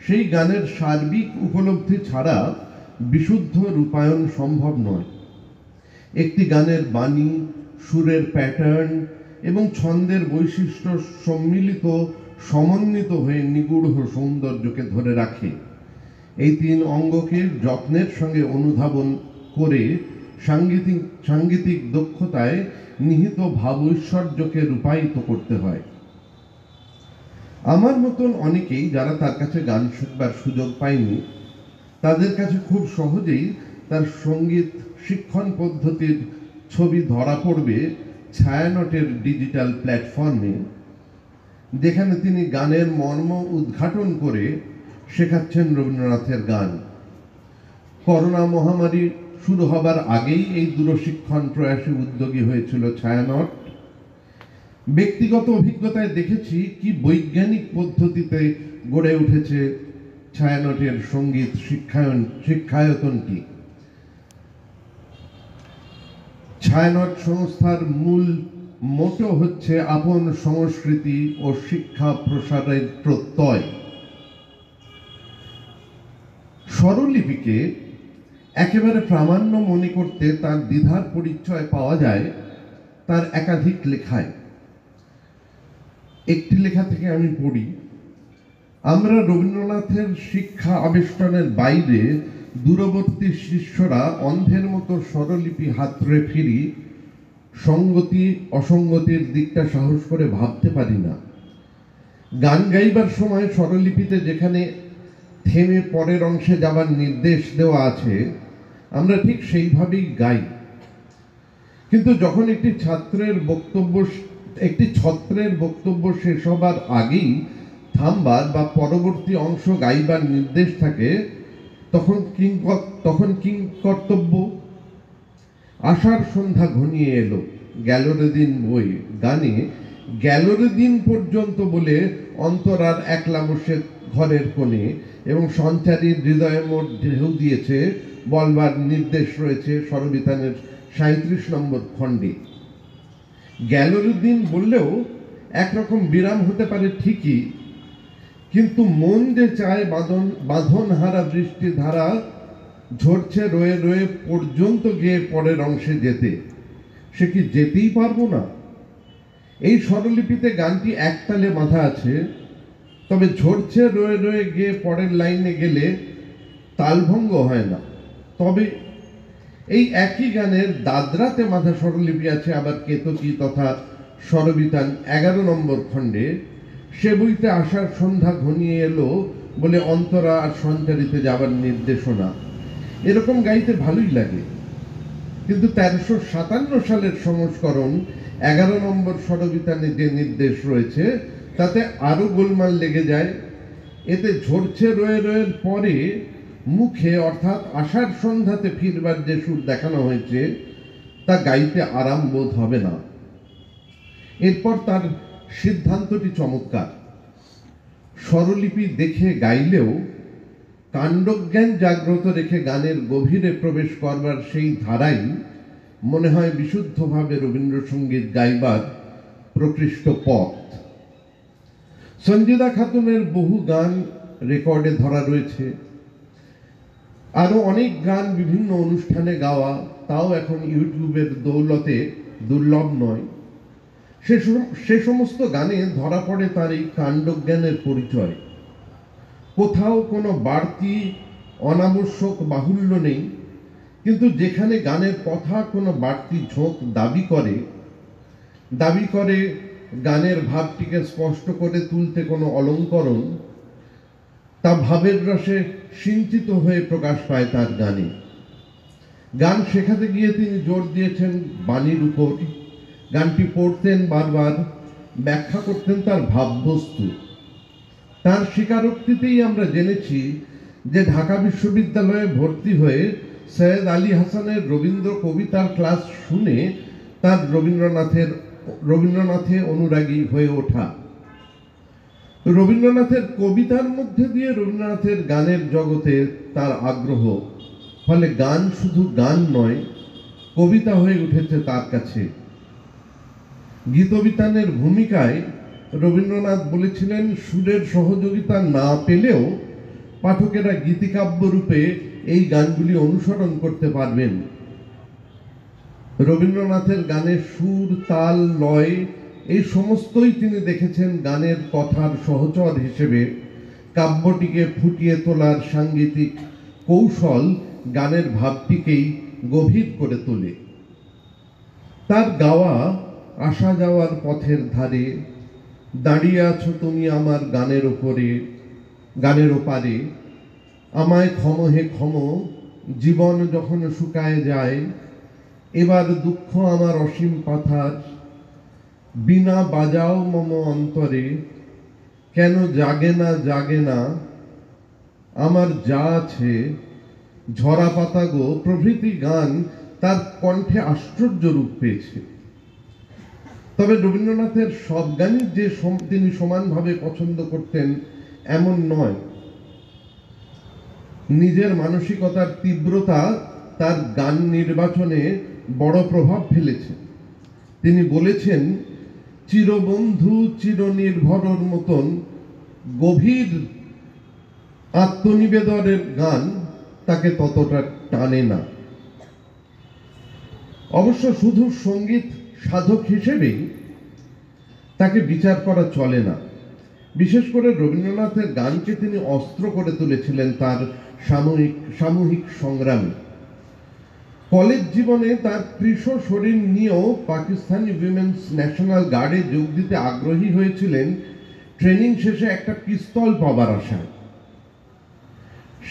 সেই গানের সার্বিক উপলব্ধি ছাড়া বিশুদ্ধ রূপায়ণ সম্ভব নয়। একটি গানের বাণী, সুরের প্যাটার্ন এবং ছন্দের বৈশিষ্ট্য সমন্বিত হয়ে নিগূঢ় সৌন্দর্যকে ধরে রাখে। এই তিন অঙ্গকে যত্নের সঙ্গে অনুধাবন করে সাংগীতিক দক্ষতায় নিহিত ভাবৈশ্বর্যকে রূপায়িত করতে হয়। আমার মতন অনেকেই যারা তার কাছে গান শিখবার সুযোগ পায়নি, তাদের কাছে খুব সহজেই তার সঙ্গীত শিক্ষণ পদ্ধতির ছবি ধরা পড়বে ছায়ানটের ডিজিটাল প্ল্যাটফর্মে, যেখানে তিনি গানের মর্ম উদ্ঘাটন করে শেখাচ্ছেন রবীন্দ্রনাথের গান। করোনা মহামারী শুরু হবার আগেই এই দূরশিক্ষণ প্রয়াসে উদ্যোগী হয়েছিল ছায়ানট। ব্যক্তিগত অভিজ্ঞতায় দেখেছি কি বৈজ্ঞানিক পদ্ধতিতে গড়ে উঠেছে ছায়ানটের সঙ্গীত শিক্ষায়তনটি। ছায়ানট সংস্থার মূল মোটো হচ্ছে আপন সংস্কৃতি ও শিক্ষা প্রসারের প্রত্যয়। স্বরলিপিকে একেবারে প্রামাণ্য মনে করতে তার দ্বিধার পরিচয় পাওয়া যায় তার একাধিক লেখায়। একটি লেখা থেকে আমি পড়ি, আমরা রবীন্দ্রনাথের শিক্ষা আবেষ্টনের বাইরে দূরবর্তী শিষ্যরা অন্ধের মতো স্বরলিপি হাতড়ে ফিরি, সঙ্গতি অসঙ্গতির দিকটা সাহস করে ভাবতে পারি না। গান গাইবার সময় স্বরলিপিতে যেখানে থেমে পরের অংশে যাবার নির্দেশ দেওয়া আছে, আমরা ঠিক সেইভাবেই গাই। কিন্তু যখন একটি ছত্রের বক্তব্য শেষ হবার আগেই থামবার বা পরবর্তী অংশ গাইবার নির্দেশ থাকে, তখন কি কর্তব্য? আষাঢ় সন্ধ্যা ঘনিয়ে এলো, গেলরে দিন বই গানে গেলরে দিন পর্যন্ত বলে অন্তরার একলা বসে ঘরের কোণে এবং সঞ্চারীর হৃদয়ের মধ্যে ঢেউ দিয়েছে বলবার নির্দেশ রয়েছে স্বরবিতানের ৩৭ নম্বর খণ্ডে। গেলরে দিন বললেও একরকম বিরাম হতে পারে ঠিকই, কিন্তু মন যে চায় বাঁধন হারা বৃষ্টি ধারা ঝরছে রয়ে রয়ে পর্যন্ত গিয়ে পরের অংশে যেতে, সে কি যেতেই পারবো না? এই স্বরলিপিতে গানটি একতালে বাঁধা আছে, তবে ঝরছে রয়ে রয়ে গিয়ে পরের লাইনে গেলে তালভঙ্গ হয় না। তবে এই একই গানের দাদরাতে বাঁধা স্বরলিপি আছে আবার কেতকী তথা স্বরবিতান 11 নম্বর খণ্ডে। সে বইতে আসার সন্ধ্যা ঘনিয়ে এলো বলে অন্তরা আর সঞ্চারিতে যাবার নির্দেশনা। এরকম গাইতে ভালোই লাগে, কিন্তু 1357 সালের সংস্করণ 11 নম্বর স্বরবিতানে যে নির্দেশ রয়েছে তাতে আরো গোলমাল লেগে যায়। এতে ঝরছে রয়ে রয়ের পরে মুখে অর্থাৎ আষাঢ় সন্ধ্যাতে ফিরবার যে সুর দেখানো হয়েছে তা গাইতে আরাম বোধ হবে না। এরপর তার সিদ্ধান্তটি চমৎকার। স্বরলিপি দেখে গাইলেও কাণ্ডজ্ঞান জাগ্রত রেখে গানের গভীরে প্রবেশ করবার সেই ধারাই মনে হয় বিশুদ্ধভাবে রবীন্দ্রসঙ্গীত গাইবার প্রকৃষ্ট পথ। সঞ্জিদা খাতুনের বহু গান রেকর্ডে ধরা রয়েছে, আরো অনেক গান বিভিন্ন অনুষ্ঠানে গাওয়া, তাও এখন ইউটিউবের দৌলতে দুর্লভ নয়। সে সমস্ত গানে ধরা পড়ে তার এই কাণ্ডজ্ঞানের পরিচয়। কোথাও কোনো বাড়তি অনাবশ্যক বাহুল্য নেই, কিন্তু যেখানে গানের কথা কোনো বাড়তি ঝোঁক দাবি করে গানের ভাবটিকে স্পষ্ট করে তুলতে কোনো অলঙ্করণ, তা ভাবের রসে সিঞ্চিত হয়ে প্রকাশ পায় তার গানে। গান শেখাতে গিয়ে তিনি জোর দিয়েছেন বাণীর উপর। গানটি পড়তেন বারবার, ব্যাখ্যা করতেন তার ভাববস্তু। তার স্বীকারোক্তিতেই আমরা জেনেছি যে ঢাকা বিশ্ববিদ্যালয়ে ভর্তি হয়ে সৈয়দ আলী হাসানের রবীন্দ্র কবিতার ক্লাস শুনে তার রবীন্দ্রনাথে অনুরাগী হয়ে ওঠা। রবীন্দ্রনাথের কবিতার মধ্যে দিয়ে রবীন্দ্রনাথের গানের জগতে তার আগ্রহ, ফলে গান শুধু গান নয়, কবিতা হয়ে উঠেছে তার কাছে। গীতবিতানের ভূমিকায় রবীন্দ্রনাথ বলেছিলেন, সুরের সহযোগিতা না পেলেও পাঠকেরা গীতিকাব্য রূপে এই গানগুলি অনুসরণ করতে পারবেন। রবীন্দ্রনাথের গানের সুর, তাল, লয় এই সমস্তই তিনি দেখেছেন গানের কথার সহচর হিসেবে। কাব্যটিকে ফুটিয়ে তোলার সাঙ্গীতিক কৌশল গানের ভাবটিকেই গভীর করে তোলে। তার গাওয়া আসা যাওয়ার পথের ধারে, দাঁড়িয়ে আছো তুমি আমার গানের ওপারে, আমায় ক্ষম হে ক্ষম, জীবন যখন শুকায় যায়, এবার দুঃখ আমার অসীম পাথার, বিনা বাজাও মম অন্তরে, কেন জাগে না আমার যা আছে, ঝরা পাতা গো প্রভৃতি গান তার কণ্ঠে আশ্চর্য রূপ পেয়েছে। তবে রবীন্দ্রনাথের সব গানই যে তিনি সমানভাবে পছন্দ করতেন এমন নয়। নিজের মানসিকতার তীব্রতা তার গান নির্বাচনে বড় প্রভাব ফেলেছে। তিনি বলেছেন, চিরবন্ধু চিরনির্ভরর মতন গভীর আত্মনিবেদনের গান তাকে ততটা টানে না। অবশ্য শুধু সঙ্গীত সাধক হিসেবেই তাকে বিচার করা চলে না। বিশেষ করে রবীন্দ্রনাথের গানকে তিনি অস্ত্র করে তুলেছিলেন তার সামূহিক সংগ্রামে। কলেজ জীবনে তার কৃশ শরীর নিয়েও পাকিস্তানি উইমেন্স ন্যাশনাল গার্ডে যোগ দিতে আগ্রহী হয়েছিলেন ট্রেনিং শেষে একটা পিস্তল পাবার আশায়।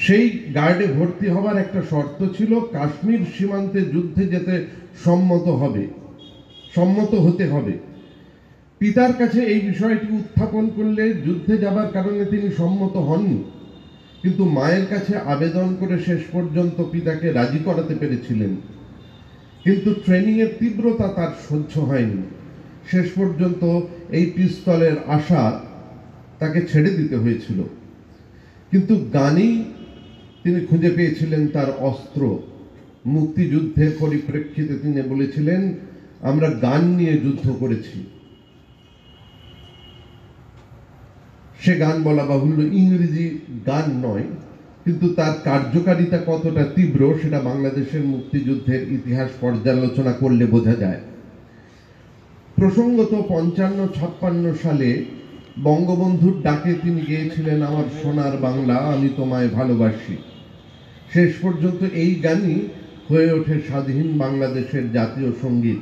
সেই গার্ডে ভর্তি হবার একটা শর্ত ছিল, কাশ্মীর সীমান্তে যুদ্ধে যেতে সম্মত হতে হবে। পিতার কাছে এই বিষয়টি উত্থাপন করলে যুদ্ধে যাবার কারণে তিনি সম্মত হননি, কিন্তু মায়ের কাছে আবেদন করে শেষ পর্যন্ত পিতাকে রাজি করাতে পেরেছিলেন। কিন্তু ট্রেনিংয়ের তীব্রতা তার সহ্য হয়নি। শেষ পর্যন্ত এই পিস্তলের আশা তাকে ছেড়ে দিতে হয়েছিল। কিন্তু গানেই তিনি খুঁজে পেয়েছিলেন তার অস্ত্র। মুক্তিযুদ্ধের পরিপ্রেক্ষিতে তিনি বলেছিলেন, আমরা গান নিয়ে যুদ্ধ করেছি। সে গান বলা বাহুল্য, ইংরেজি গান নয়, কিন্তু তার কার্যকারিতা কতটা তীব্র সেটা বাংলাদেশের মুক্তিযুদ্ধের ইতিহাস পর্যালোচনা করলে বোঝা যায়। প্রসঙ্গত 55-56 সালে বঙ্গবন্ধুর ডাকে তিনি গেয়েছিলেন আমার সোনার বাংলা আমি তোমায় ভালোবাসি। শেষ পর্যন্ত এই গানই হয়ে ওঠে স্বাধীন বাংলাদেশের জাতীয় সঙ্গীত।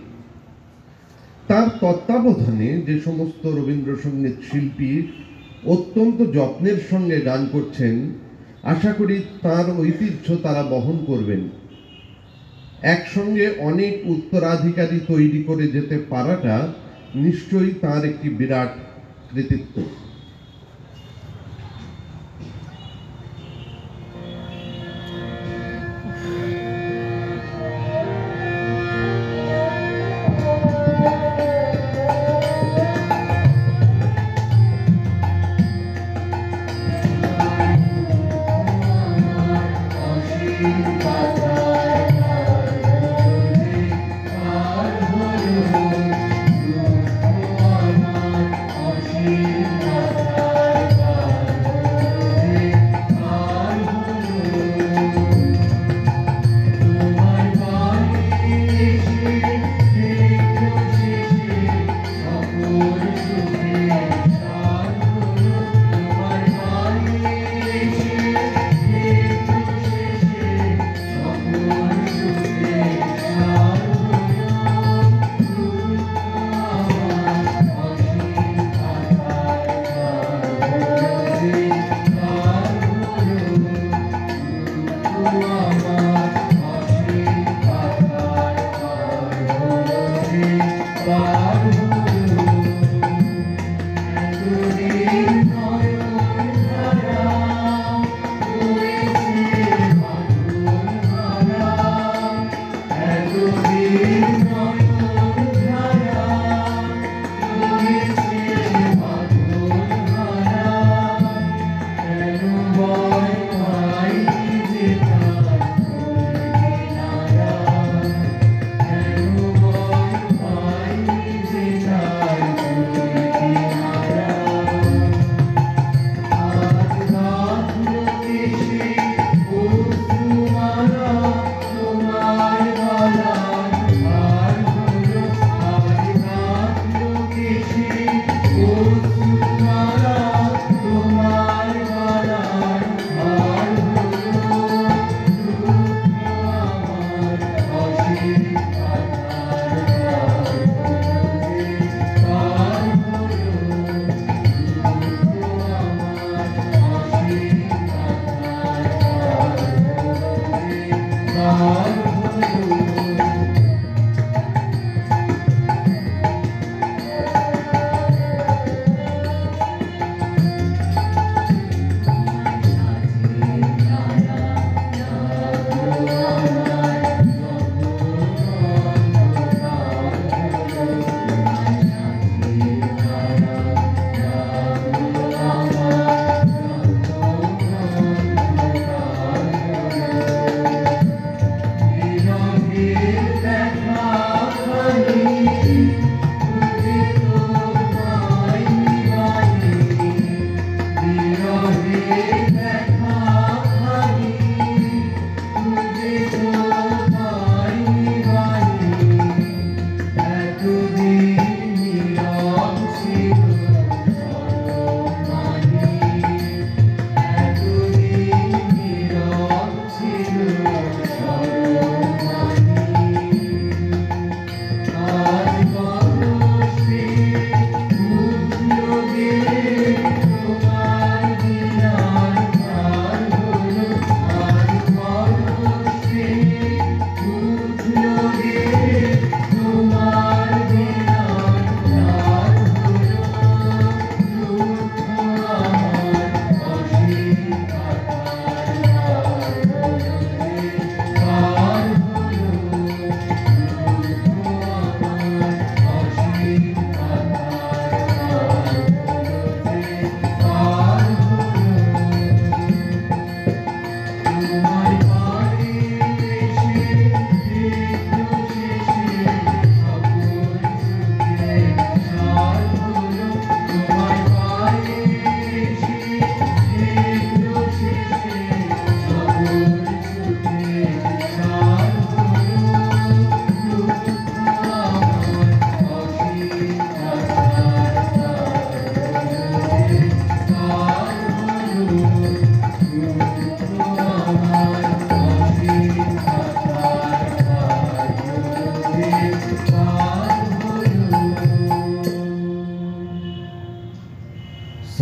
তার তত্ত্বাবধানে যে সমস্ত রবীন্দ্রসঙ্গীত শিল্পী অত্যন্ত যত্নের সঙ্গে গান করছেন, আশা করি তার ঐতিহ্য তারা বহন করবেন। একসঙ্গে অনেক উত্তরাধিকারী তৈরি করে যেতে পারাটা নিশ্চয়ই তার একটি বিরাট কৃতিত্ব।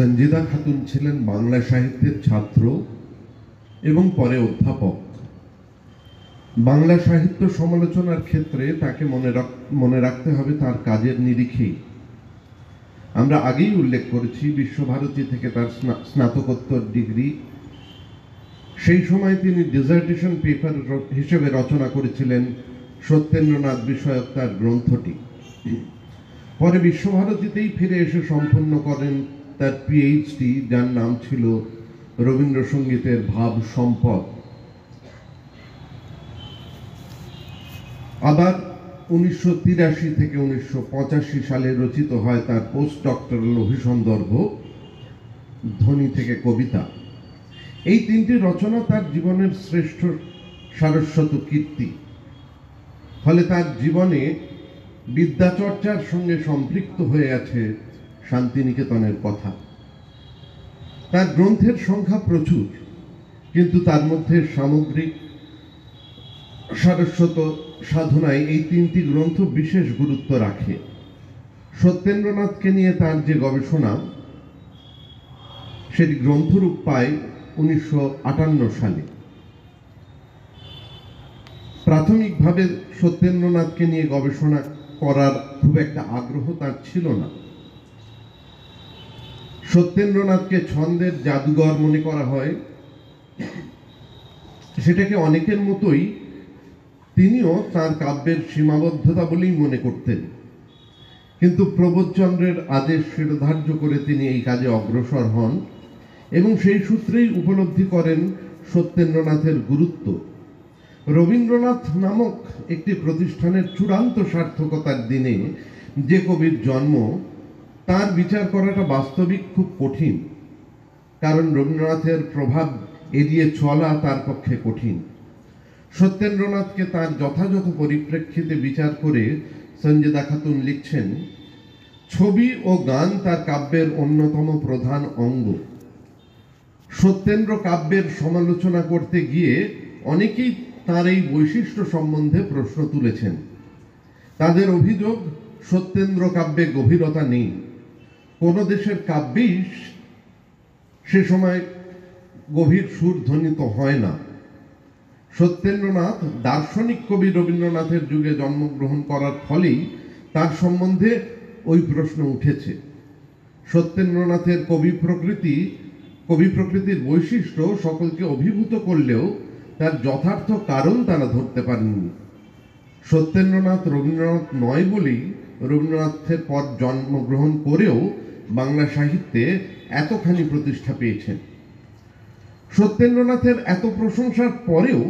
সঞ্জিদা খাতুন ছিলেন বাংলা সাহিত্যের ছাত্র এবং পরে অধ্যাপক। বাংলা সাহিত্য সমালোচনার ক্ষেত্রে তাকে মনে রাখতে হবে তার কাজের নিরিখেই। আমরা আগেই উল্লেখ করেছি বিশ্বভারতী থেকে তার স্নাতকোত্তর ডিগ্রি। সেই সময় তিনি ডিজার্টেশন পেপার হিসেবে রচনা করেছিলেন সত্যেন্দ্রনাথ বিষয়ক তার গ্রন্থটি। পরে বিশ্বভারতীতেই ফিরে এসে সম্পন্ন করেন তার পিএইচডি, যার নাম ছিল রবীন্দ্রসঙ্গীতের ভাব সম্পদ। আবার 1983 থেকে 1985 সালে রচিত হয় তার পোস্ট ডক্টরাল অভিসন্দর্ভ ধ্বনি থেকে কবিতা। এই তিনটি রচনা তার জীবনের শ্রেষ্ঠ সারস্বত কীর্তি। ফলে তার জীবনে বিদ্যাচর্চার সঙ্গে সম্পৃক্ত হয়ে আছে শান্তিনিকেতনের কথা। তার গ্রন্থের সংখ্যা প্রচুর, কিন্তু তার মধ্যে সামগ্রিক সারস্বত সাধনায় এই তিনটি গ্রন্থ বিশেষ গুরুত্ব রাখে। সত্যেন্দ্রনাথকে নিয়ে তার যে গবেষণা, সেটি গ্রন্থরূপ পায় 1958 সালে। প্রাথমিকভাবে সত্যেন্দ্রনাথকে নিয়ে গবেষণা করার খুব একটা আগ্রহ তার ছিল না। সত্যেন্দ্রনাথকে ছন্দের জাদুঘর মনে করা হয়। সেটাকে অনেকের মতোই তিনিও তার কাব্যের সীমাবদ্ধতা বলেই মনে করতেন, কিন্তু প্রবোধচন্দ্রের আদেশ শিরোধার্য করে তিনি এই কাজে অগ্রসর হন এবং সেই সূত্রেই উপলব্ধি করেন সত্যেন্দ্রনাথের গুরুত্ব। রবীন্দ্রনাথ নামক একটি প্রতিষ্ঠানের চূড়ান্ত সার্থকতার দিনে যে কবির জন্ম, তার বিচার করাটা বাস্তবিক খুব কঠিন, কারণ রবীন্দ্রনাথের প্রভাব এড়িয়ে চলা তার পক্ষে কঠিন। সত্যেন্দ্রনাথকে তার যথাযথ পরিপ্রেক্ষিতে বিচার করে সঞ্জিদা খাতুন লিখছেন, ছবি ও গান তার কাব্যের অন্যতম প্রধান অঙ্গ। সত্যেন্দ্র কাব্যের সমালোচনা করতে গিয়ে অনেকেই তার এই বৈশিষ্ট্য সম্বন্ধে প্রশ্ন তুলেছেন। তাদের অভিযোগ, সত্যেন্দ্র কাব্যে গভীরতা নেই। কোন দেশের কাব্যেই সে সময় গভীর সুর ধ্বনিত হয় না। সত্যেন্দ্রনাথ দার্শনিক কবি রবীন্দ্রনাথের যুগে জন্মগ্রহণ করার ফলেই তার সম্বন্ধে ওই প্রশ্ন উঠেছে। সত্যেন্দ্রনাথের কবি প্রকৃতির বৈশিষ্ট্য সকলকে অভিভূত করলেও তার যথার্থ কারণ তারা ধরতে পারেননি। সত্যেন্দ্রনাথ রবীন্দ্রনাথ নয় বলেই রবীন্দ্রনাথের পর জন্মগ্রহণ করেও বাংলা সাহিত্যে এতখানি প্রতিষ্ঠা পেয়েছেন। সত্যেন্দ্রনাথের এত প্রশংসার পরেও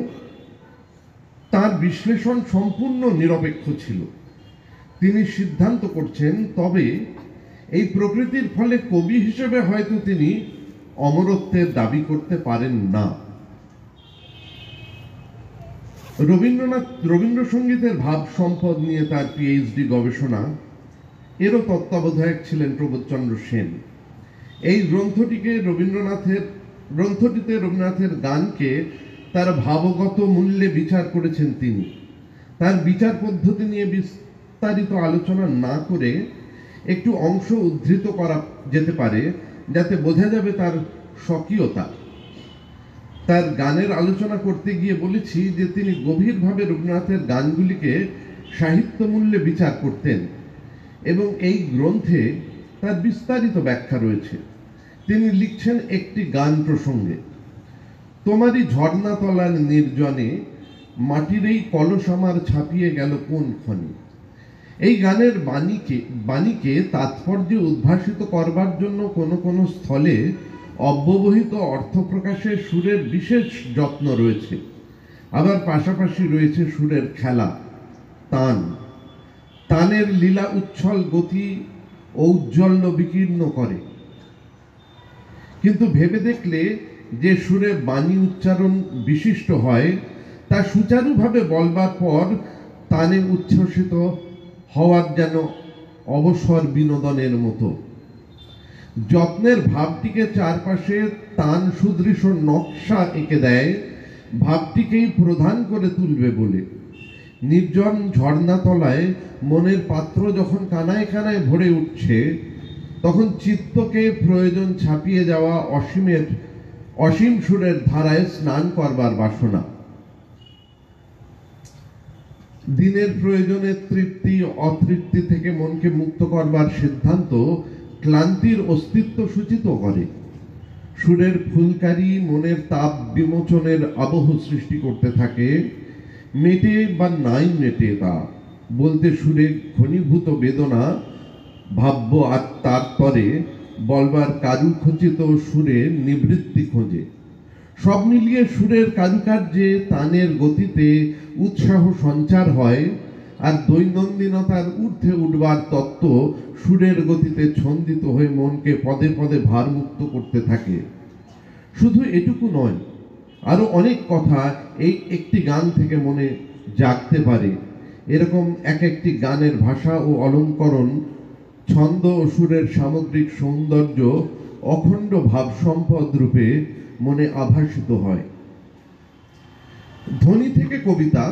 তার বিশ্লেষণ সম্পূর্ণ নিরপেক্ষ ছিল। তিনি সিদ্ধান্ত করছেন, তবে এই প্রকৃতির ফলে কবি হিসেবে হয়তো তিনি অমরত্বের দাবি করতে পারেন না। রবীন্দ্রসঙ্গীতের ভাব সম্পদ নিয়ে তার পিএইচডি গবেষণা, এরও তত্ত্বাবধায়ক ছিলেন প্রবোধচন্দ্র সেন। এই গ্রন্থটিতে রবীন্দ্রনাথের গানকে তার ভাবগত মূল্যে বিচার করেছেন তিনি। তার বিচার পদ্ধতি নিয়ে বিস্তারিত আলোচনা না করে একটু অংশ উদ্ধৃত করা যেতে পারে, যাতে বোঝা যাবে তার স্বকীয়তা। তার গানের আলোচনা করতে গিয়ে বলেছি যে তিনি গভীরভাবে রবীন্দ্রনাথের গানগুলিকে সাহিত্য মূল্যে বিচার করতেন এবং এই গ্রন্থে তার বিস্তারিত ব্যাখ্যা রয়েছে। তিনি লিখছেন একটি গান প্রসঙ্গে, তোমারই ঝর্ণা তলার নির্জনে মাটির এই কলস আমার ছাপিয়ে গেল কোন ক্ষণে। এই গানের বাণীকে তাৎপর্যে উদ্ভাসিত করবার জন্য কোনো স্থলে অব্যবহিত অর্থ প্রকাশের সুরের বিশেষ যত্ন রয়েছে। আবার পাশাপাশি রয়েছে সুরের খেলা, তানের লীলা উচ্ছল গতি ঔজ্জ্বল্য বিকীর্ণ করে। কিন্তু ভেবে দেখলে যে সুরে বাণী উচ্চারণ বিশিষ্ট হয়, তা সুচারুভাবে বলবার পর তানে উচ্ছ্বসিত হওয়ার যেন অবসর বিনোদনের মতো। যত্নের ভাবটিকে চারপাশে তান সুদৃশ্য নকশা এঁকে দেয়, ভাবটিকেই প্রধান করে তুলবে বলে। নির্জন ঝর্ণাতলায় মনের পাত্র যখন কানায় কানায় ভরে উঠছে, তখন চিত্তকে প্রয়োজন ছাপিয়ে যাওয়া অসীম সুরের ধারায় স্নান করবার বাসনা। দিনের প্রয়োজনে তৃপ্তি অতৃপ্তি থেকে মনকে মুক্ত করবার সিদ্ধান্ত ক্লান্তির অস্তিত্ব সূচিত করে। সুরের ফুলকারি মনের তাপ বিমোচনের আবহ সৃষ্টি করতে থাকে। মেটে বা নাই মেটে তা বলতে সুরে ঘনীভূত বেদনা ভাব্য আত্মার পরে বলবার কারুখচিত সুরে নিবৃত্তি খোঁজে। সব মিলিয়ে সুরের কারুকার্যে তানের গতিতে উৎসাহ সঞ্চার হয়, আর দৈনন্দিনতার ঊর্ধ্বে উঠবার তত্ত্ব সুরের গতিতে ছন্দিত হয়ে মনকে পদে পদে ভারমুক্ত করতে থাকে। শুধু এটুকু নয়, আরো অনেক কথা এই একটি গান থেকে মনে জাগতে পারে। এরকম এক একটি গানের ভাষা ও অলঙ্করণ, ছন্দ ও সুরের সামগ্রিক সৌন্দর্য অখণ্ড ভাব সম্পদ রূপে মনে আভাসিত হয়। ধ্বনি থেকে কবিতা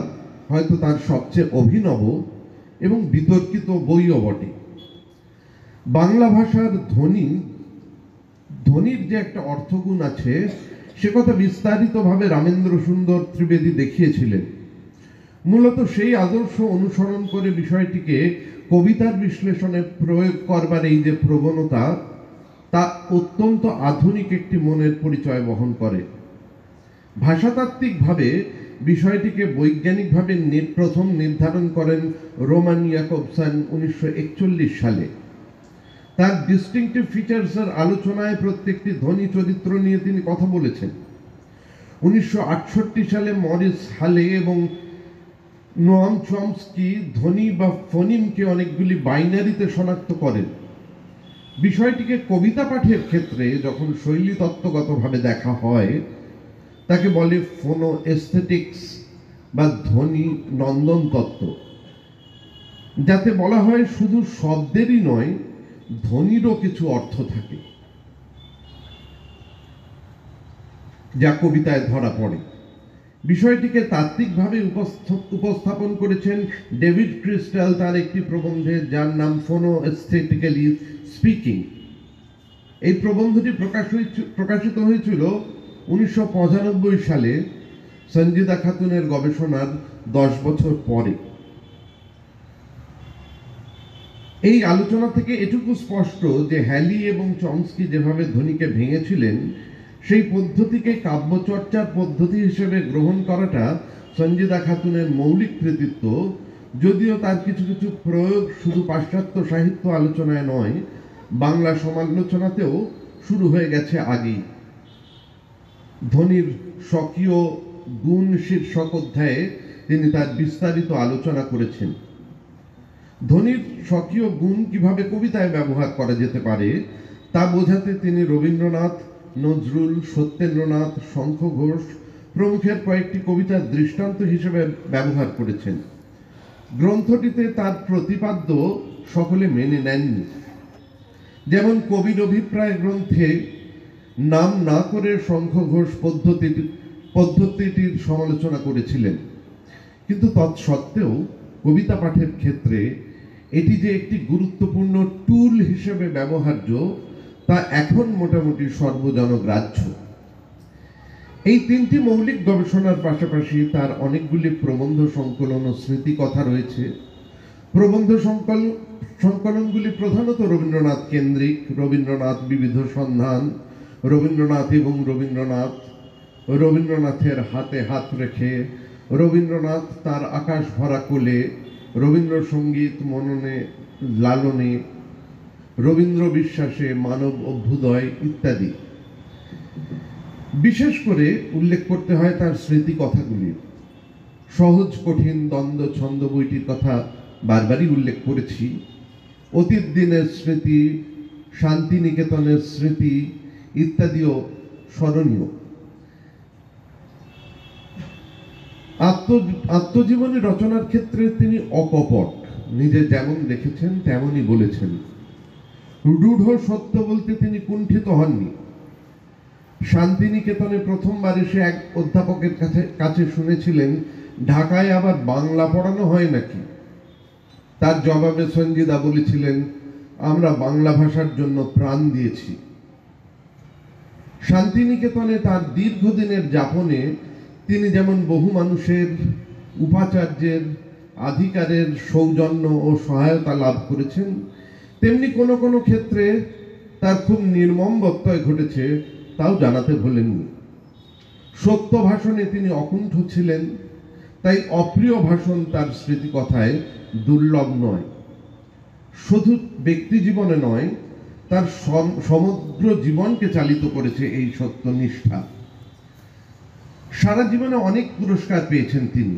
হয়তো তার সবচেয়ে অভিনব এবং বিতর্কিত বইও বটে। বাংলা ভাষার ধ্বনির যে একটা অর্থগুণ আছে, সে কথা বিস্তারিতভাবে রামেন্দ্র সুন্দর ত্রিবেদী দেখিয়েছিলেন। মূলত সেই আদর্শ অনুসরণ করে বিষয়টিকে কবিতার বিশ্লেষণে প্রয়োগ করবার এই যে প্রবণতা, তা অত্যন্ত আধুনিক একটি মনের পরিচয় বহন করে। ভাষাতাত্ত্বিকভাবে বিষয়টিকে বৈজ্ঞানিকভাবে প্রথম নির্ধারণ করেন রোমান ইয়াকবসন 1941 সালে। তার ডিস্টিংটিভ ফিচার্সের আলোচনায় প্রত্যেকটি ধ্বনি চরিত্র নিয়ে তিনি কথা বলেছেন। 1968 সালে মরিস হালে এবং নোয়াম চমস্কি ধ্বনি বা ফোনিমকে অনেকগুলি বাইনারিতে শনাক্ত করেন। বিষয়টিকে কবিতা পাঠের ক্ষেত্রে যখন শৈলী তত্ত্বগতভাবে দেখা হয়, তাকে বলে ফোনো এস্থেটিক্স বা ধ্বনি নন্দন তত্ত্ব, যাতে বলা হয় শুধু শব্দেরই নয়, ধ্বনিরও কিছু অর্থ থাকে যা কবিতায় ধরা পড়ে। বিষয়টিকে তাত্ত্বিকভাবে উপস্থাপন করেছেন ডেভিড ক্রিস্টাল তার একটি প্রবন্ধে, যার নাম ফোনো এস্থেটিক্যালি স্পিকিং। এই প্রবন্ধটি প্রকাশিত হয়েছিল 1995 সালে, সঞ্জিদা খাতুনের গবেষণার 10 বছর পরে। এই আলোচনা থেকে এটুকু স্পষ্ট যে হ্যালি এবং চমস্কি যেভাবে ধ্বনিকে ভেঙেছিলেন, সেই পদ্ধতিকে কাব্যচর্চার পদ্ধতি হিসেবে গ্রহণ করাটা সঞ্জিদা খাতুনের মৌলিক কৃতিত্ব, যদিও তার কিছু কিছু প্রয়োগ শুধু পাশ্চাত্য সাহিত্য আলোচনায় নয়, বাংলা সমালোচনাতেও শুরু হয়ে গেছে আগেই। ধ্বনির স্বকীয় গুণ শীর্ষক অধ্যায়ে তিনি তার বিস্তারিত আলোচনা করেছেন। ধ্বনির স্বকীয় গুণ কিভাবে কবিতায় ব্যবহার করা যেতে পারে তা বোঝাতে তিনি রবীন্দ্রনাথ, নজরুল, সত্যেন্দ্রনাথ, শঙ্খ ঘোষ প্রমুখের কয়েকটি কবিতার দৃষ্টান্ত হিসেবে ব্যবহার করেছেন। গ্রন্থটিতে তার প্রতিপাদ্য সকলে মেনে নেননি। যেমন কবির অভিপ্রায় গ্রন্থে নাম না করে শঙ্খ ঘোষ পদ্ধতিটির সমালোচনা করেছিলেন, কিন্তু তৎসত্ত্বেও কবিতা পাঠের ক্ষেত্রে এটি যে একটি গুরুত্বপূর্ণ টুল হিসেবে ব্যবহার্য, তা এখন মোটামুটি সর্বজনগ্রাহ্য। এই তিনটি মৌলিক গবেষণার পাশাপাশি তার অনেকগুলি প্রবন্ধ সংকলন ও স্মৃতিকথা রয়েছে। প্রবন্ধ সংকলনগুলি প্রধানত রবীন্দ্রনাথ কেন্দ্রিক: রবীন্দ্রনাথ বিবিধ সন্ধান, রবীন্দ্রনাথ এবং রবীন্দ্রনাথ, রবীন্দ্রনাথের হাতে হাত রেখে, রবীন্দ্রনাথ তার আকাশ ভরা কোলে, রবীন্দ্রসঙ্গীত মননে লালনে, রবীন্দ্র বিশ্বাসে, মানব অভ্যুদয় ইত্যাদি। বিশেষ করে উল্লেখ করতে হয় তার স্মৃতি কথাগুলির। সহজ কঠিন দ্বন্দ্ব ছন্দ বইটির কথা বারবারই উল্লেখ করেছি। অতীত দিনের স্মৃতি, শান্তিনিকেতনের স্মৃতি ইত্যাদিও স্মরণীয়। আত্মজীবনী রচনার ক্ষেত্রে তিনি অকপট, নিজে যেমন দেখেছেন তেমনই বলেছেন। রূঢ় সত্য বলতে তিনি কুণ্ঠিত হননি। শান্তিনিকেতনে প্রথমবার এসে এক অধ্যাপকের কাছে শুনেছিলেন, ঢাকায় আবার বাংলা পড়ানো হয় নাকি? তার জবাবে সঞ্জিদা বলেছিলেন, আমরা বাংলা ভাষার জন্য প্রাণ দিয়েছি। শান্তিনিকেতনে তার দীর্ঘদিনের যাপনে তিনি যেমন বহু মানুষের, উপাচার্যের, আধিকারের সৌজন্য ও সহায়তা লাভ করেছেন, তেমনি কোনো কোনো ক্ষেত্রে তার খুব নির্মম ব্যত্যয় ঘটেছে, তাও জানাতে ভোলেননি। সত্য ভাষণে তিনি অকুণ্ঠ ছিলেন, তাই অপ্রিয় ভাষণ তার স্মৃতিকথায় দুর্লভ নয়। শুধু ব্যক্তি জীবনে নয়, তার সমগ্র জীবনকে চালিত করেছে এই সত্যনিষ্ঠা। সারা জীবনে অনেক পুরস্কার পেয়েছেন তিনি।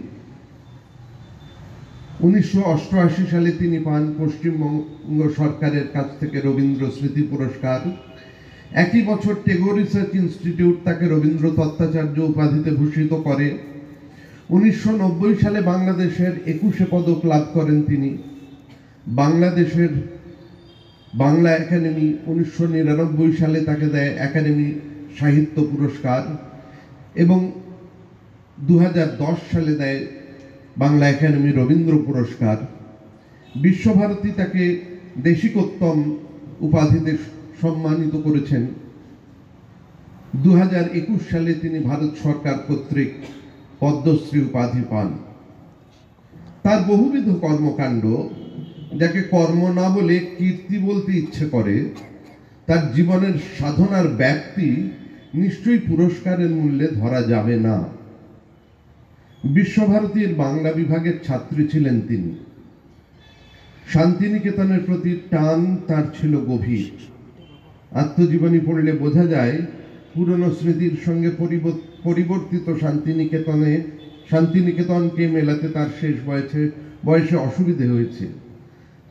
1988 সালে তিনি পান পশ্চিমবঙ্গ সরকারের কাছ থেকে রবীন্দ্র স্মৃতি পুরস্কার। একই বছর টেগোর রিসার্চ ইনস্টিটিউট তাকে রবীন্দ্র তত্ত্বাচার্য উপাধিতে ভূষিত করে। 1990 সালে বাংলাদেশের 21 পদক লাভ করেন তিনি। বাংলাদেশের বাংলা একাডেমি 1999 সালে তাকে দেয় একাডেমি সাহিত্য পুরস্কার এবং 2010 সালে দেয় বাংলা একাডেমি রবীন্দ্র পুরস্কার। বিশ্বভারতী তাকে দেশিকোত্তম উপাধিতে সম্মানিত করেছেন। 2021 সালে তিনি ভারত সরকার কর্তৃক পদ্মশ্রী উপাধি পান। তার বহুবিধ কর্মকাণ্ড, যাকে কর্ম না বলে কীর্তি বলতে ইচ্ছে করে, তার জীবনের সাধনার ব্যাপ্তি নিশ্চয়ই পুরস্কারের মূল্যে ধরা যাবে না। বিশ্বভারতীর বাংলা বিভাগের ছাত্রী ছিলেন তিনি। শান্তিনিকেতনের প্রতি টান তার ছিল গভীর। আত্মজীবনী পড়লে বোঝা যায় পুরনো স্মৃতির সঙ্গে পরিবর্তিত শান্তিনিকেতনকে মেলাতে তার শেষ বয়সে অসুবিধে হয়েছে।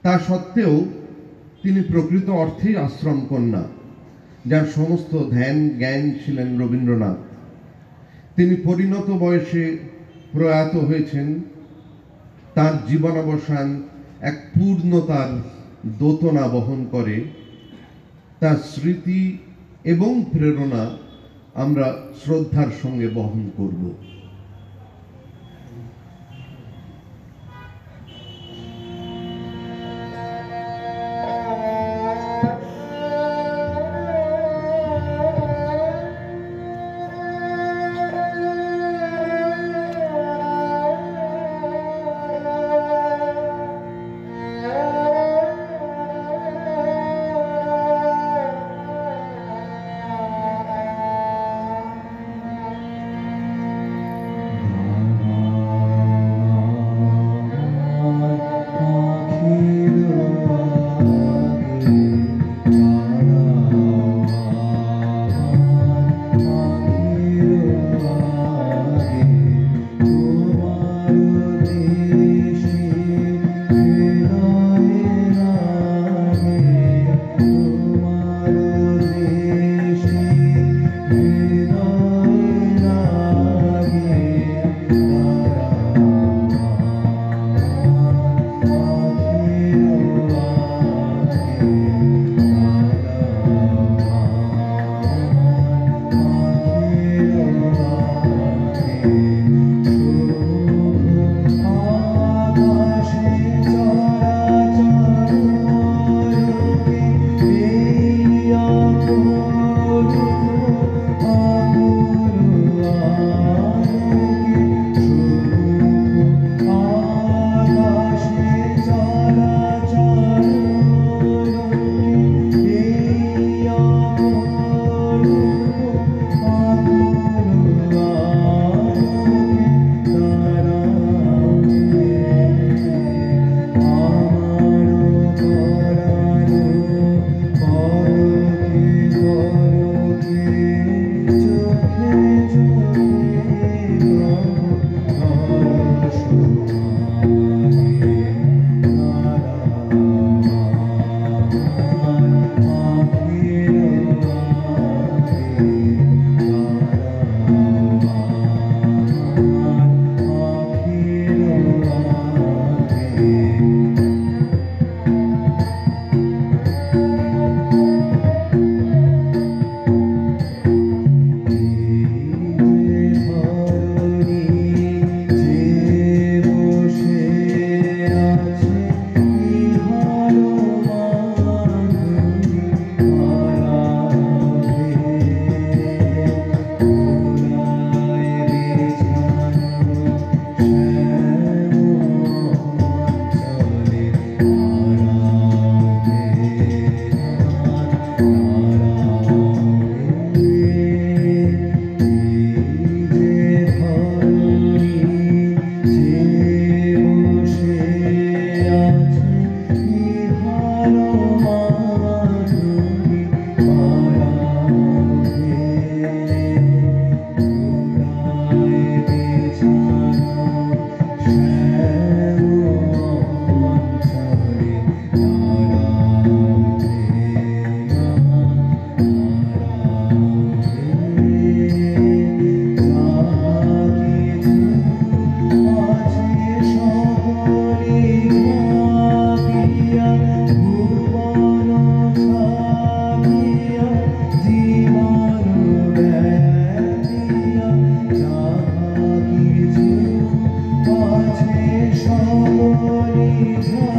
তা সত্ত্বেও তিনি প্রকৃত অর্থেই আশ্রম কন্যা, যার সমস্ত ধ্যান জ্ঞান ছিলেন রবীন্দ্রনাথ। তিনি পরিণত বয়সে প্রয়াত হয়েছেন। তার জীবনাবসান এক পূর্ণতার দোতনা বহন করে। তার স্মৃতি এবং প্রেরণা আমরা শ্রদ্ধার সঙ্গে বহন করব।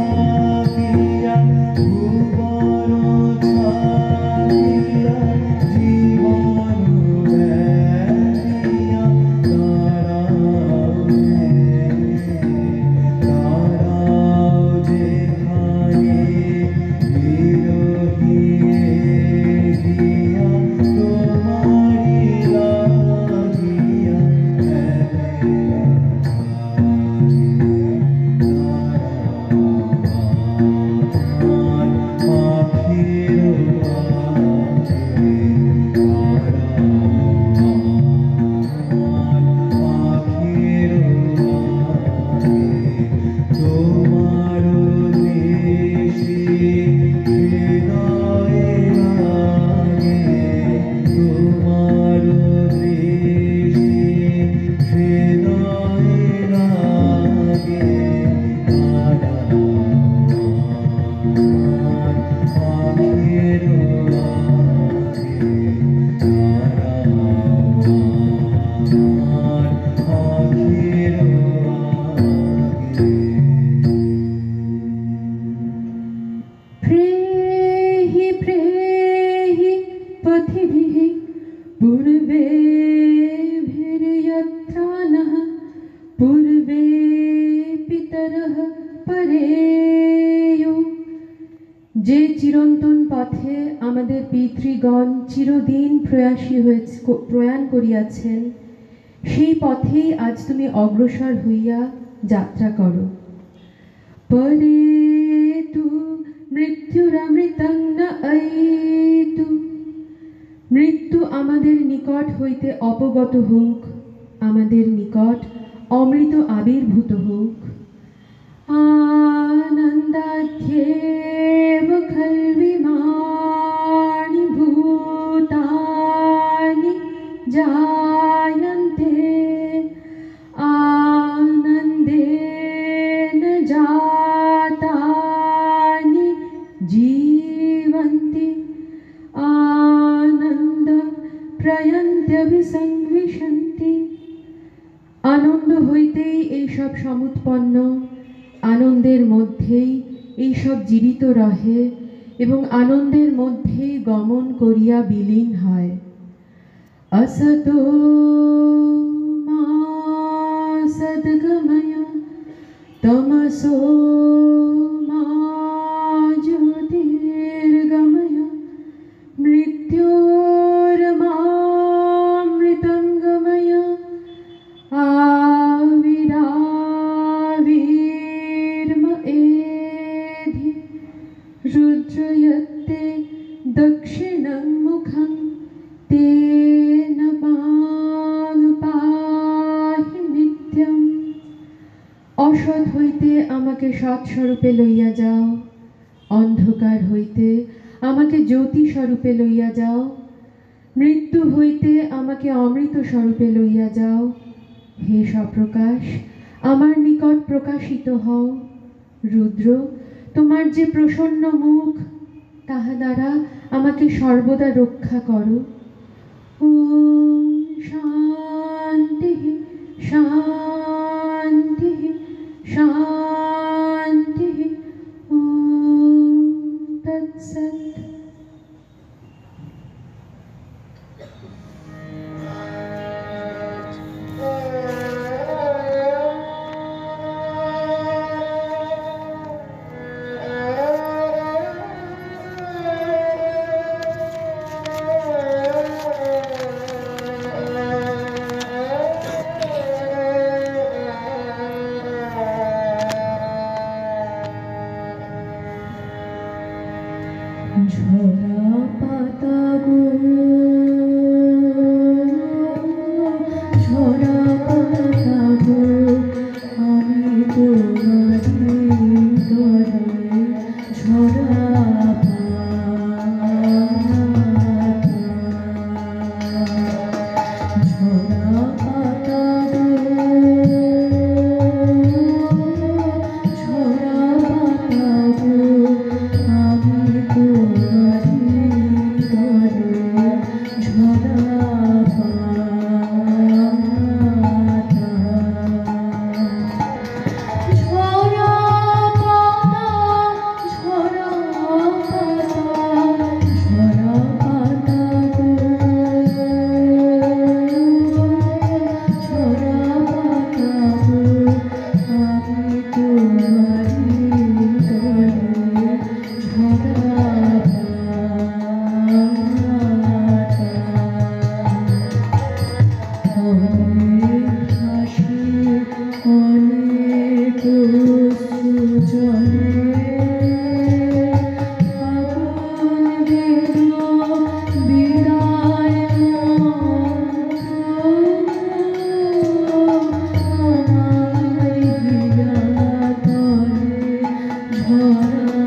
থাকিয়া ভুবন ছাড়িয়া জীবন বেড়িয়া দাঁড়াও যেখানে বিরহিয়ে গিয়া তোমারি লাগিয়া তোমার দেশে হৃদয়ে লাগে তোমার দেশে হৃদয়ে লাগে পাখির प्रेहि प्रेहि पथिभिः पूर्वेभिर्यत्रा नः पूर्वे पितरः परेयो যে চিরন্তন পথে আমাদের পিতৃগণ চিরদিন প্রয়াণ করিয়াছেন, সেই পথেই আজ তুমি অগ্রসর হইয়া যাত্রা করো। পরেতু মৃত্যুরমৃতং ন এইতু, মৃত্যু আমাদের নিকট হইতে অপগত হোক, আমাদের নিকট অমৃত আবির্ভূত হোক। আনন্দাধ্যেব খল্বিমানি ভূতানি জায়ন্তে আনন্দেন জাতানি জীবন্তি আনন্দ প্রয়ন্ত্যভিসংবিশন্তি। আনন্দ হইতেই এইসব সমুৎপন্ন, আনন্দের মধ্যেই এইসব জীবিত রহে এবং আনন্দের মধ্যেই গমন করিয়া বিলীন হয়। असतो मा सद्गमय तमसो मा ज्योतिर्गमय मृत्योर्मामृतं गमय आविराविर्म एधि रुद्रयत्ते दक्षिणं मुखं तेन मां पाहि नित्यम्। অসৎ হইতে আমাকে সৎ স্বরূপে লইয়া যাও, অন্ধকার হইতে আমাকে জ্যোতি স্বরূপে লইয়া যাও, মৃত্যু হইতে আমাকে অমৃত স্বরূপে লইয়া যাও। হে সপ্রকাশ, আমার নিকট প্রকাশিত হও। রুদ্র, তোমার যে প্রসন্ন মুখ, তাহা দ্বারা আমাকে সর্বদা রক্ষা করো। ওম শান্তি শান্তি শান্তি। ওম তৎসৎ। ঝরা পাতা গো, ঝরা পাতা গো, আমি তোমারি তরে ঝরা পাতা। ঝরা পাতা গো, ঝরা পাতা গো, আমি তোমারি ঝরা